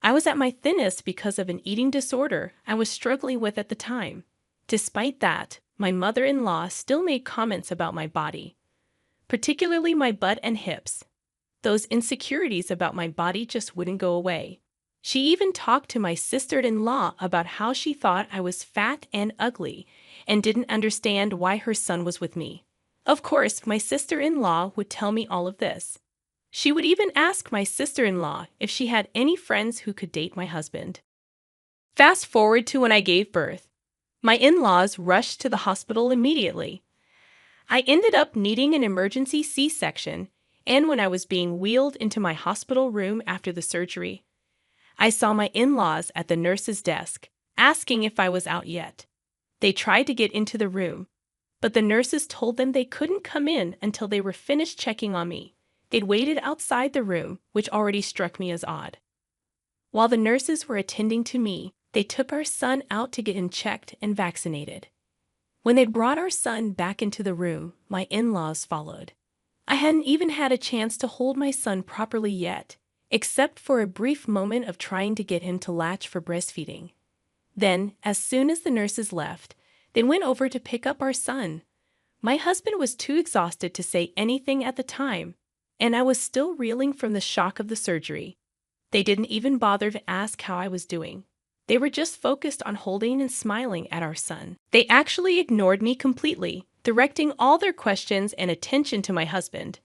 I was at my thinnest because of an eating disorder I was struggling with at the time. Despite that, my mother-in-law still made comments about my body, particularly my butt and hips. Those insecurities about my body just wouldn't go away. She even talked to my sister-in-law about how she thought I was fat and ugly and didn't understand why her son was with me. Of course, my sister-in-law would tell me all of this. She would even ask my sister-in-law if she had any friends who could date my husband. Fast forward to when I gave birth. My in-laws rushed to the hospital immediately. I ended up needing an emergency C-section, and when I was being wheeled into my hospital room after the surgery, I saw my in-laws at the nurse's desk, asking if I was out yet. They tried to get into the room, but the nurses told them they couldn't come in until they were finished checking on me. They'd waited outside the room, which already struck me as odd. While the nurses were attending to me, they took our son out to get him checked and vaccinated. When they'd brought our son back into the room, my in-laws followed. I hadn't even had a chance to hold my son properly yet, except for a brief moment of trying to get him to latch for breastfeeding. Then, as soon as the nurses left, they went over to pick up our son. My husband was too exhausted to say anything at the time, and I was still reeling from the shock of the surgery. They didn't even bother to ask how I was doing. They were just focused on holding and smiling at our son. They actually ignored me completely, directing all their questions and attention to my husband.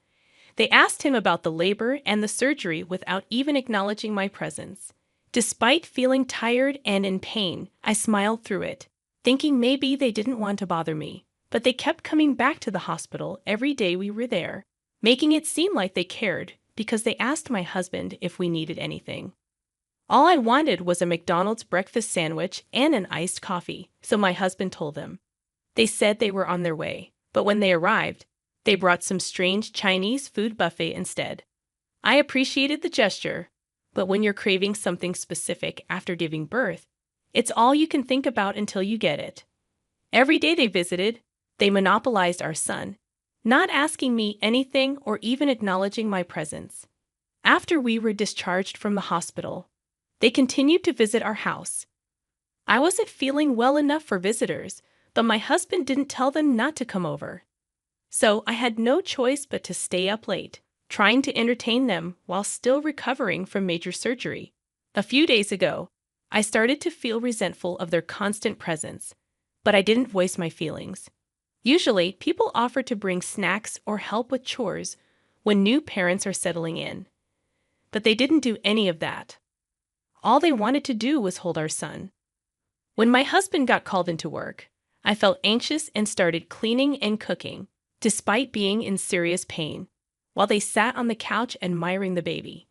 They asked him about the labor and the surgery without even acknowledging my presence. Despite feeling tired and in pain, I smiled through it, thinking maybe they didn't want to bother me. But they kept coming back to the hospital every day we were there, making it seem like they cared because they asked my husband if we needed anything. All I wanted was a McDonald's breakfast sandwich and an iced coffee, so my husband told them. They said they were on their way, but when they arrived, they brought some strange Chinese food buffet instead. I appreciated the gesture, but when you're craving something specific after giving birth, it's all you can think about until you get it. Every day they visited, they monopolized our son, not asking me anything or even acknowledging my presence. After we were discharged from the hospital, they continued to visit our house. I wasn't feeling well enough for visitors, but my husband didn't tell them not to come over. So I had no choice but to stay up late, trying to entertain them while still recovering from major surgery. A few days ago, I started to feel resentful of their constant presence, but I didn't voice my feelings. Usually, people offer to bring snacks or help with chores when new parents are settling in. But they didn't do any of that. All they wanted to do was hold our son. When my husband got called into work, I felt anxious and started cleaning and cooking, despite being in serious pain. while they sat on the couch admiring the baby.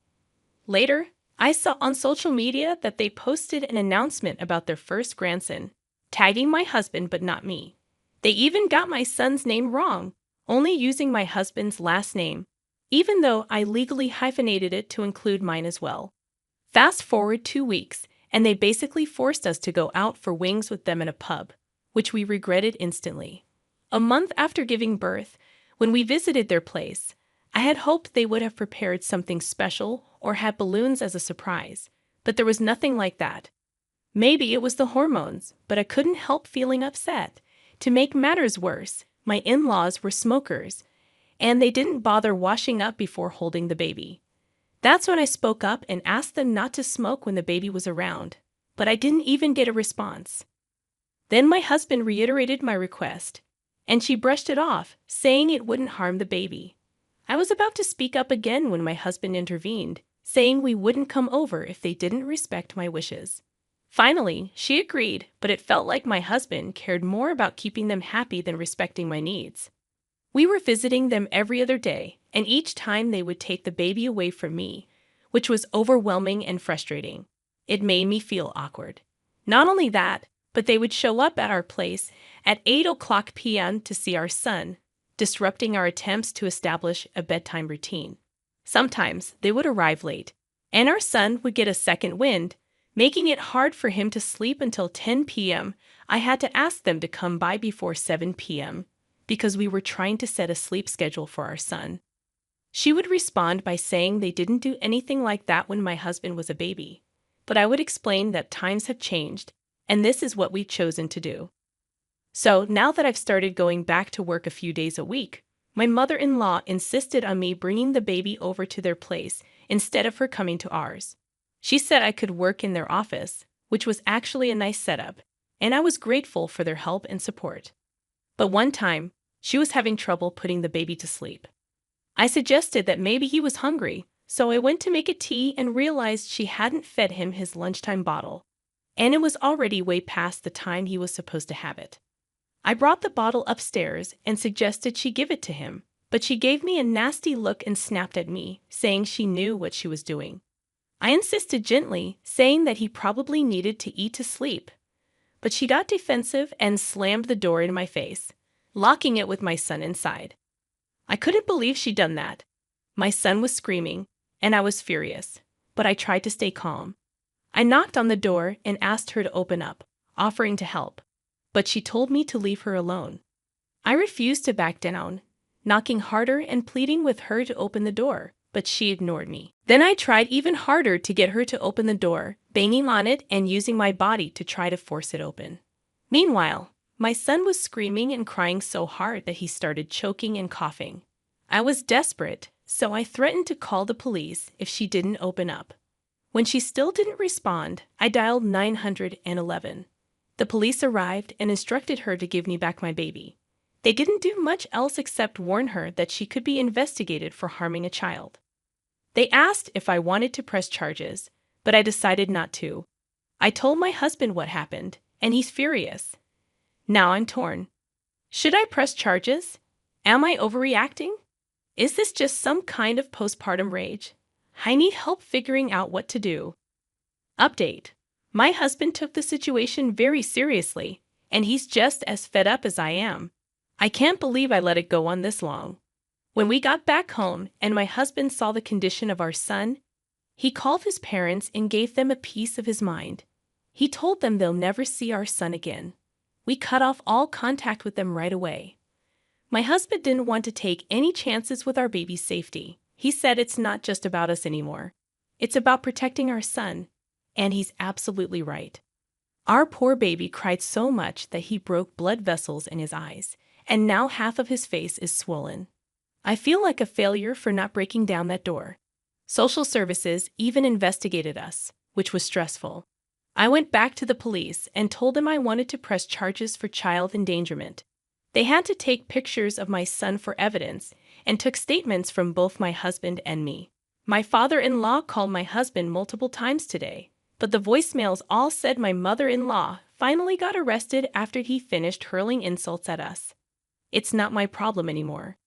Later, I saw on social media that they posted an announcement about their first grandson, tagging my husband but not me. They even got my son's name wrong, only using my husband's last name, even though I legally hyphenated it to include mine as well. Fast forward 2 weeks, and they basically forced us to go out for wings with them in a pub, which we regretted instantly. A month after giving birth, when we visited their place, I had hoped they would have prepared something special or had balloons as a surprise, but there was nothing like that. Maybe it was the hormones, but I couldn't help feeling upset. To make matters worse, my in-laws were smokers, and they didn't bother washing up before holding the baby. That's when I spoke up and asked them not to smoke when the baby was around, but I didn't even get a response. Then my husband reiterated my request, and she brushed it off, saying it wouldn't harm the baby. I was about to speak up again when my husband intervened, saying we wouldn't come over if they didn't respect my wishes. Finally, she agreed, but it felt like my husband cared more about keeping them happy than respecting my needs. We were visiting them every other day, and each time they would take the baby away from me, which was overwhelming and frustrating. It made me feel awkward. Not only that, but they would show up at our place at 8 p.m. to see our son, disrupting our attempts to establish a bedtime routine. Sometimes they would arrive late, and our son would get a second wind, making it hard for him to sleep until 10 p.m. I had to ask them to come by before 7 p.m. because we were trying to set a sleep schedule for our son. She would respond by saying they didn't do anything like that when my husband was a baby, but I would explain that times have changed, and this is what we've chosen to do. So now that I've started going back to work a few days a week, my mother-in-law insisted on me bringing the baby over to their place instead of her coming to ours. She said I could work in their office, which was actually a nice setup, and I was grateful for their help and support. But one time, she was having trouble putting the baby to sleep. I suggested that maybe he was hungry, so I went to make a tea and realized she hadn't fed him his lunchtime bottle, and it was already way past the time he was supposed to have it. I brought the bottle upstairs and suggested she give it to him, but she gave me a nasty look and snapped at me, saying she knew what she was doing. I insisted gently, saying that he probably needed to eat to sleep, but she got defensive and slammed the door in my face, locking it with my son inside. I couldn't believe she'd done that. My son was screaming, and I was furious, but I tried to stay calm. I knocked on the door and asked her to open up, offering to help, but she told me to leave her alone. I refused to back down, knocking harder and pleading with her to open the door, but she ignored me. Then I tried even harder to get her to open the door, banging on it and using my body to try to force it open. Meanwhile, my son was screaming and crying so hard that he started choking and coughing. I was desperate, so I threatened to call the police if she didn't open up. When she still didn't respond, I dialed 911. The police arrived and instructed her to give me back my baby. They didn't do much else except warn her that she could be investigated for harming a child. They asked if I wanted to press charges, but I decided not to. I told my husband what happened, and he's furious. Now I'm torn. Should I press charges? Am I overreacting? Is this just some kind of postpartum rage? I need help figuring out what to do. Update. My husband took the situation very seriously, and he's just as fed up as I am. I can't believe I let it go on this long. When we got back home and my husband saw the condition of our son, he called his parents and gave them a piece of his mind. He told them they'll never see our son again. We cut off all contact with them right away. My husband didn't want to take any chances with our baby's safety. He said it's not just about us anymore. It's about protecting our son, and he's absolutely right. Our poor baby cried so much that he broke blood vessels in his eyes, and now half of his face is swollen. I feel like a failure for not breaking down that door. Social services even investigated us, which was stressful. I went back to the police and told them I wanted to press charges for child endangerment. They had to take pictures of my son for evidence and took statements from both my husband and me. My father-in-law called my husband multiple times today, but the voicemails all said my mother-in-law finally got arrested after he finished hurling insults at us. It's not my problem anymore.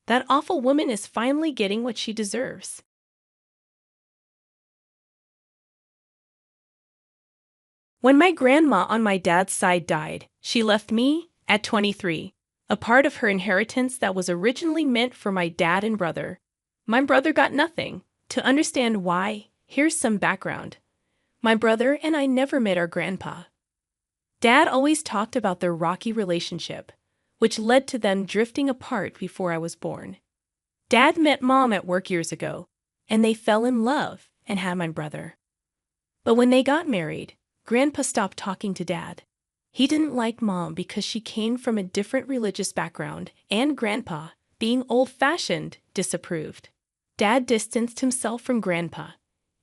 That awful woman is finally getting what she deserves. When my grandma on my dad's side died, she left me, at 23, a part of her inheritance that was originally meant for my dad and brother. My brother got nothing. To understand why, here's some background. My brother and I never met our grandpa. Dad always talked about their rocky relationship, which led to them drifting apart before I was born. Dad met Mom at work years ago, and they fell in love and had my brother. But when they got married, Grandpa stopped talking to Dad. He didn't like Mom because she came from a different religious background, and Grandpa, being old-fashioned, disapproved. Dad distanced himself from Grandpa,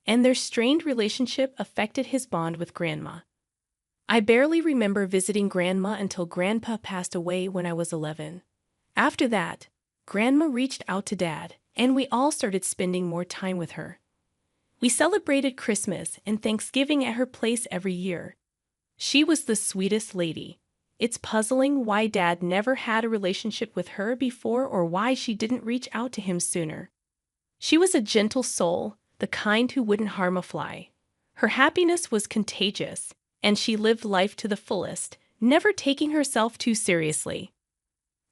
and their strained relationship affected his bond with Grandma. I barely remember visiting Grandma until Grandpa passed away when I was 11. After that, Grandma reached out to Dad, and we all started spending more time with her. We celebrated Christmas and Thanksgiving at her place every year. She was the sweetest lady. It's puzzling why Dad never had a relationship with her before or why she didn't reach out to him sooner. She was a gentle soul, the kind who wouldn't harm a fly. Her happiness was contagious, and she lived life to the fullest, never taking herself too seriously.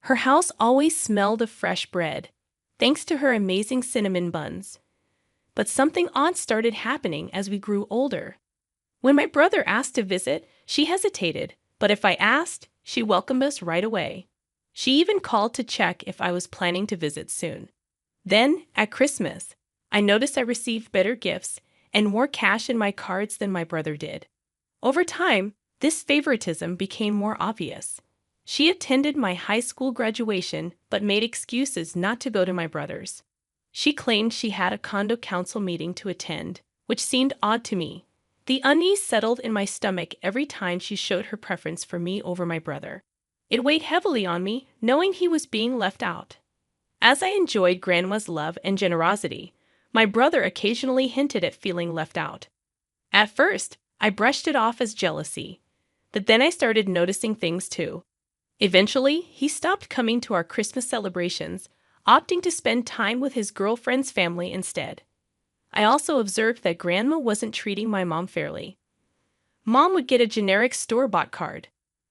Her house always smelled of fresh bread, thanks to her amazing cinnamon buns. But something odd started happening as we grew older. When my brother asked to visit, she hesitated, but if I asked, she welcomed us right away. She even called to check if I was planning to visit soon. Then, at Christmas, I noticed I received better gifts and more cash in my cards than my brother did. Over time, this favoritism became more obvious. She attended my high school graduation but made excuses not to go to my brother's. She claimed she had a condo council meeting to attend, which seemed odd to me. The unease settled in my stomach every time she showed her preference for me over my brother. It weighed heavily on me, knowing he was being left out. As I enjoyed Grandma's love and generosity, my brother occasionally hinted at feeling left out. At first, I brushed it off as jealousy, but then I started noticing things too. Eventually, he stopped coming to our Christmas celebrations, opting to spend time with his girlfriend's family instead. I also observed that Grandma wasn't treating my mom fairly. Mom would get a generic store-bought card,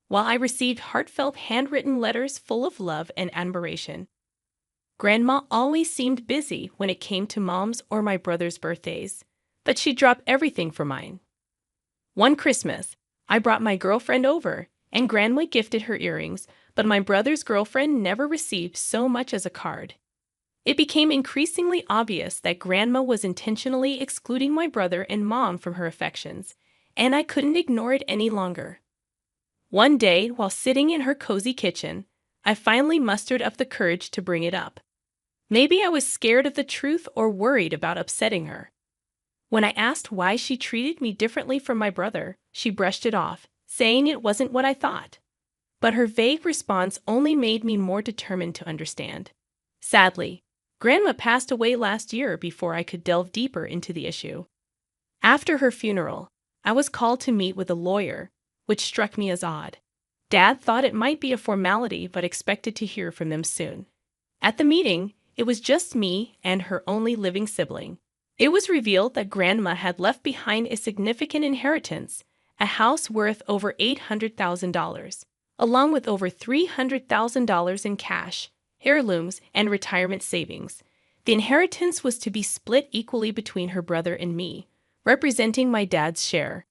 while I received heartfelt handwritten letters full of love and admiration. Grandma always seemed busy when it came to Mom's or my brother's birthdays, but she'd drop everything for mine. One Christmas, I brought my girlfriend over, and Grandma gifted her earrings, but my brother's girlfriend never received so much as a card. It became increasingly obvious that Grandma was intentionally excluding my brother and Mom from her affections, and I couldn't ignore it any longer. One day, while sitting in her cozy kitchen, I finally mustered up the courage to bring it up. Maybe I was scared of the truth or worried about upsetting her. When I asked why she treated me differently from my brother, she brushed it off, saying it wasn't what I thought. But her vague response only made me more determined to understand. Sadly, Grandma passed away last year before I could delve deeper into the issue. After her funeral, I was called to meet with a lawyer, which struck me as odd. Dad thought it might be a formality but expected to hear from them soon. At the meeting, it was just me and her only living sibling. It was revealed that Grandma had left behind a significant inheritance, a house worth over $800,000, along with over $300,000 in cash, heirlooms, and retirement savings. The inheritance was to be split equally between her brother and me, representing my dad's share.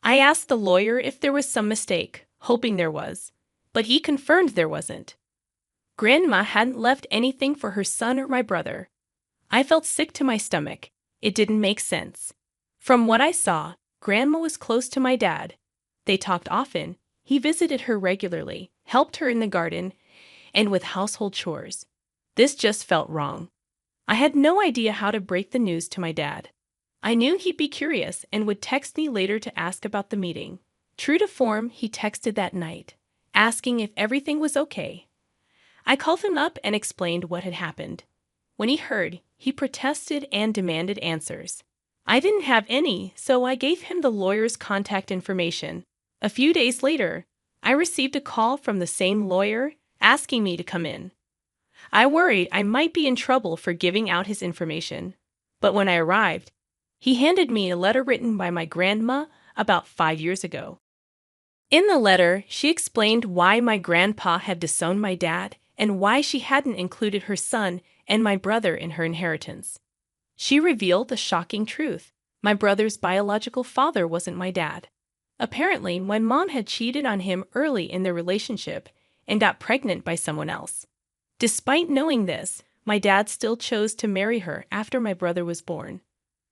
I asked the lawyer if there was some mistake, hoping there was, but he confirmed there wasn't. Grandma hadn't left anything for her son or my brother. I felt sick to my stomach. It didn't make sense. From what I saw, Grandma was close to my dad. They talked often. He visited her regularly, helped her in the garden, and with household chores. This just felt wrong. I had no idea how to break the news to my dad. I knew he'd be curious and would text me later to ask about the meeting. True to form, he texted that night, asking if everything was okay. I called him up and explained what had happened. When he heard, he protested and demanded answers. I didn't have any, so I gave him the lawyer's contact information. A few days later, I received a call from the same lawyer asking me to come in. I worried I might be in trouble for giving out his information. But when I arrived, he handed me a letter written by my grandma about 5 years ago. In the letter, she explained why my grandpa had disowned my dad and why she hadn't included her son and my brother in her inheritance. She revealed the shocking truth. My brother's biological father wasn't my dad. Apparently, my mom had cheated on him early in their relationship and got pregnant by someone else. Despite knowing this, my dad still chose to marry her after my brother was born.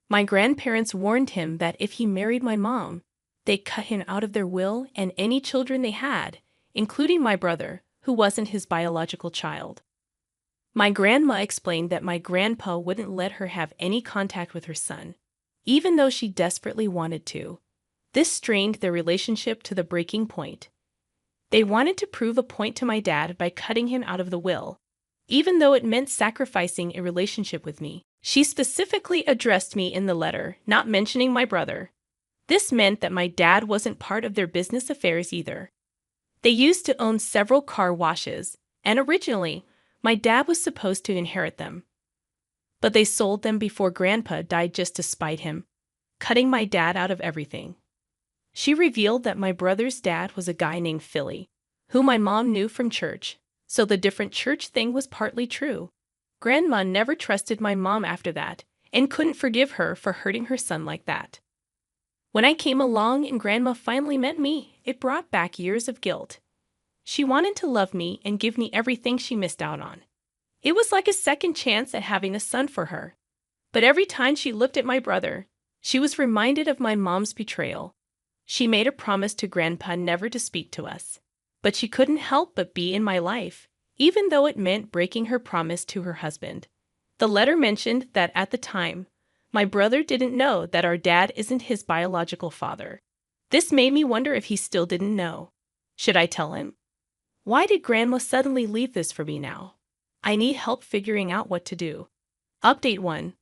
My grandparents warned him that if he married my mom, they'd cut him out of their will and any children they had, including my brother, who wasn't his biological child. My grandma explained that my grandpa wouldn't let her have any contact with her son, even though she desperately wanted to. This strained their relationship to the breaking point. They wanted to prove a point to my dad by cutting him out of the will, even though it meant sacrificing a relationship with me. She specifically addressed me in the letter, not mentioning my brother. This meant that my dad wasn't part of their business affairs either. They used to own several car washes, and originally, my dad was supposed to inherit them. But they sold them before Grandpa died just to spite him, cutting my dad out of everything. She revealed that my brother's dad was a guy named Philly, who my mom knew from church, so the different church thing was partly true. Grandma never trusted my mom after that, and couldn't forgive her for hurting her son like that. When I came along and Grandma finally met me, it brought back years of guilt. She wanted to love me and give me everything she missed out on. It was like a second chance at having a son for her. But every time she looked at my brother, she was reminded of my mom's betrayal. She made a promise to Grandpa never to speak to us. But she couldn't help but be in my life, even though it meant breaking her promise to her husband. The letter mentioned that at the time, my brother didn't know that our dad isn't his biological father. This made me wonder if he still didn't know. Should I tell him? Why did Grandma suddenly leave this for me now? I need help figuring out what to do. Update 1.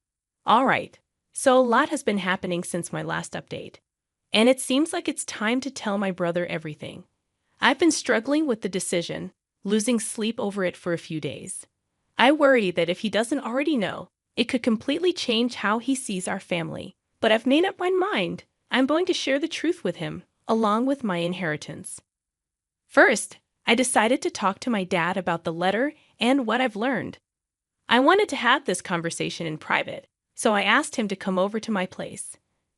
Alright, so a lot has been happening since my last update. And it seems like it's time to tell my brother everything. I've been struggling with the decision, losing sleep over it for a few days. I worry that if he doesn't already know, it could completely change how he sees our family. But I've made up my mind. I'm going to share the truth with him, along with my inheritance. First, I decided to talk to my dad about the letter and what I've learned. I wanted to have this conversation in private, so I asked him to come over to my place.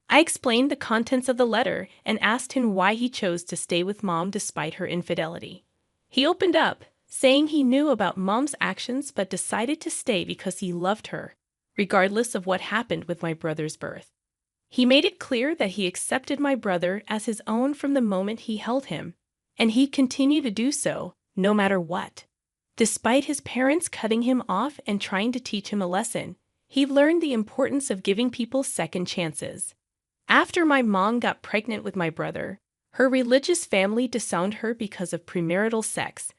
I explained the contents of the letter and asked him why he chose to stay with Mom despite her infidelity. He opened up, saying he knew about Mom's actions but decided to stay because he loved her, regardless of what happened with my brother's birth. He made it clear that he accepted my brother as his own from the moment he held him, and he'd continue to do so, no matter what. Despite his parents cutting him off and trying to teach him a lesson, he learned the importance of giving people second chances. After my mom got pregnant with my brother, her religious family disowned her because of premarital sex.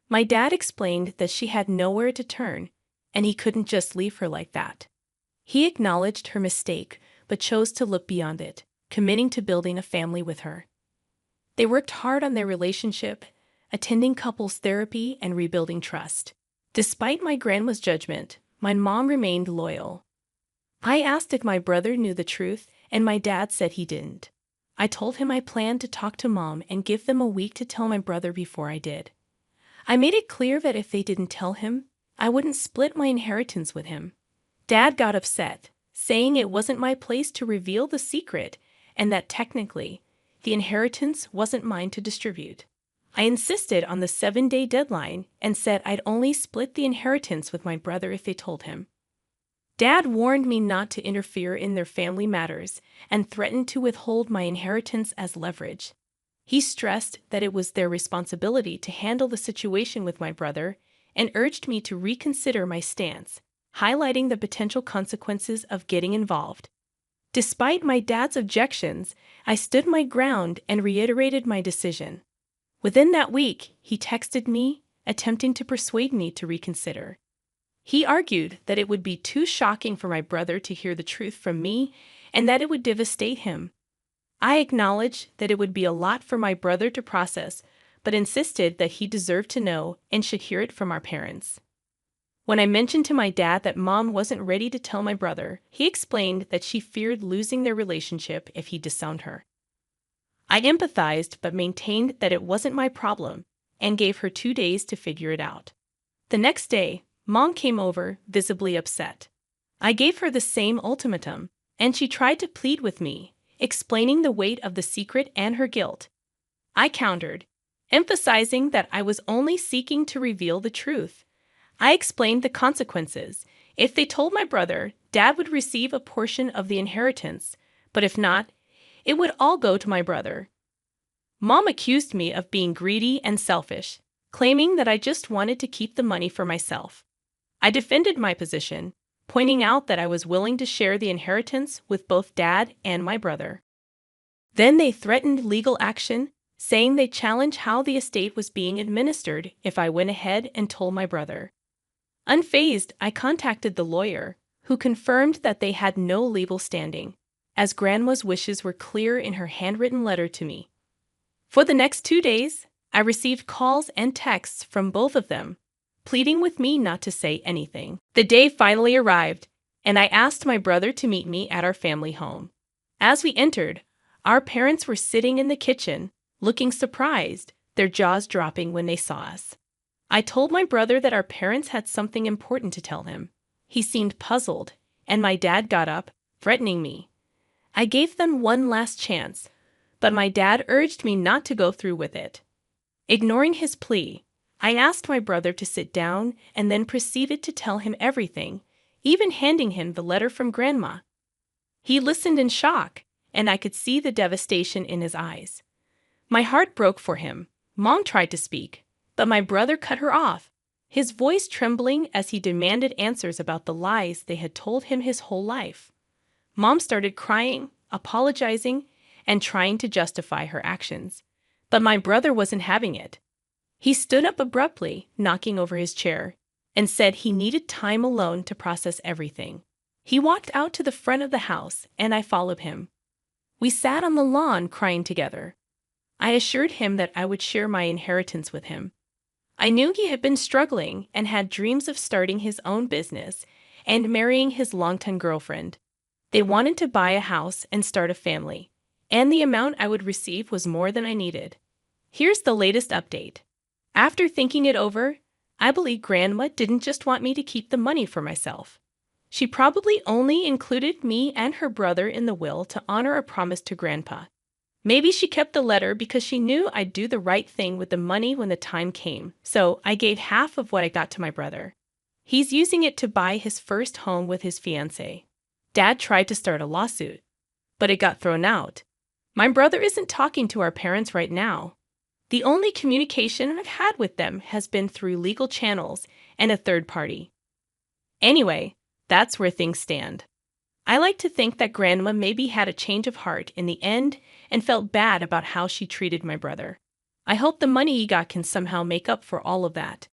My dad explained that she had nowhere to turn, and he couldn't just leave her like that. He acknowledged her mistake, but chose to look beyond it, committing to building a family with her. They worked hard on their relationship, attending couples therapy and rebuilding trust. Despite my grandma's judgment, my mom remained loyal. I asked if my brother knew the truth, and my dad said he didn't. I told him I planned to talk to Mom and give them a week to tell my brother before I did. I made it clear that if they didn't tell him, I wouldn't split my inheritance with him. Dad got upset, saying it wasn't my place to reveal the secret and that technically, the inheritance wasn't mine to distribute. I insisted on the 7-day deadline and said I'd only split the inheritance with my brother if they told him. Dad warned me not to interfere in their family matters and threatened to withhold my inheritance as leverage. He stressed that it was their responsibility to handle the situation with my brother and urged me to reconsider my stance, highlighting the potential consequences of getting involved. Despite my dad's objections, I stood my ground and reiterated my decision. Within that week, he texted me, attempting to persuade me to reconsider. He argued that it would be too shocking for my brother to hear the truth from me and that it would devastate him. I acknowledged that it would be a lot for my brother to process, but insisted that he deserved to know and should hear it from our parents. When I mentioned to my dad that Mom wasn't ready to tell my brother, he explained that she feared losing their relationship if he disowned her. I empathized but maintained that it wasn't my problem and gave her 2 days to figure it out. The next day, Mom came over, visibly upset. I gave her the same ultimatum, and she tried to plead with me, explaining the weight of the secret and her guilt. I countered, emphasizing that I was only seeking to reveal the truth. I explained the consequences. If they told my brother, Dad would receive a portion of the inheritance, but if not, it would all go to my brother. Mom accused me of being greedy and selfish, claiming that I just wanted to keep the money for myself. I defended my position, pointing out that I was willing to share the inheritance with both Dad and my brother. Then they threatened legal action, saying they'd challenge how the estate was being administered if I went ahead and told my brother. Unfazed, I contacted the lawyer, who confirmed that they had no legal standing, as Grandma's wishes were clear in her handwritten letter to me. For the next 2 days, I received calls and texts from both of them, pleading with me not to say anything. The day finally arrived, and I asked my brother to meet me at our family home. As we entered, our parents were sitting in the kitchen, looking surprised, their jaws dropping when they saw us. I told my brother that our parents had something important to tell him. He seemed puzzled, and my dad got up, threatening me. I gave them one last chance, but my dad urged me not to go through with it. Ignoring his plea, I asked my brother to sit down and then proceeded to tell him everything, even handing him the letter from Grandma. He listened in shock, and I could see the devastation in his eyes. My heart broke for him. Mom tried to speak, but my brother cut her off, his voice trembling as he demanded answers about the lies they had told him his whole life. Mom started crying, apologizing, and trying to justify her actions. But my brother wasn't having it. He stood up abruptly, knocking over his chair, and said he needed time alone to process everything. He walked out to the front of the house, and I followed him. We sat on the lawn crying together. I assured him that I would share my inheritance with him. I knew he had been struggling and had dreams of starting his own business and marrying his longtime girlfriend. They wanted to buy a house and start a family, and the amount I would receive was more than I needed. Here's the latest update. After thinking it over, I believe Grandma didn't just want me to keep the money for myself. She probably only included me and her brother in the will to honor a promise to Grandpa. Maybe she kept the letter because she knew I'd do the right thing with the money when the time came, so I gave half of what I got to my brother. He's using it to buy his first home with his fiancée. Dad tried to start a lawsuit, but it got thrown out. My brother isn't talking to our parents right now. The only communication I've had with them has been through legal channels and a third party. Anyway, that's where things stand. I like to think that Grandma maybe had a change of heart in the end and felt bad about how she treated my brother. I hope the money he got can somehow make up for all of that.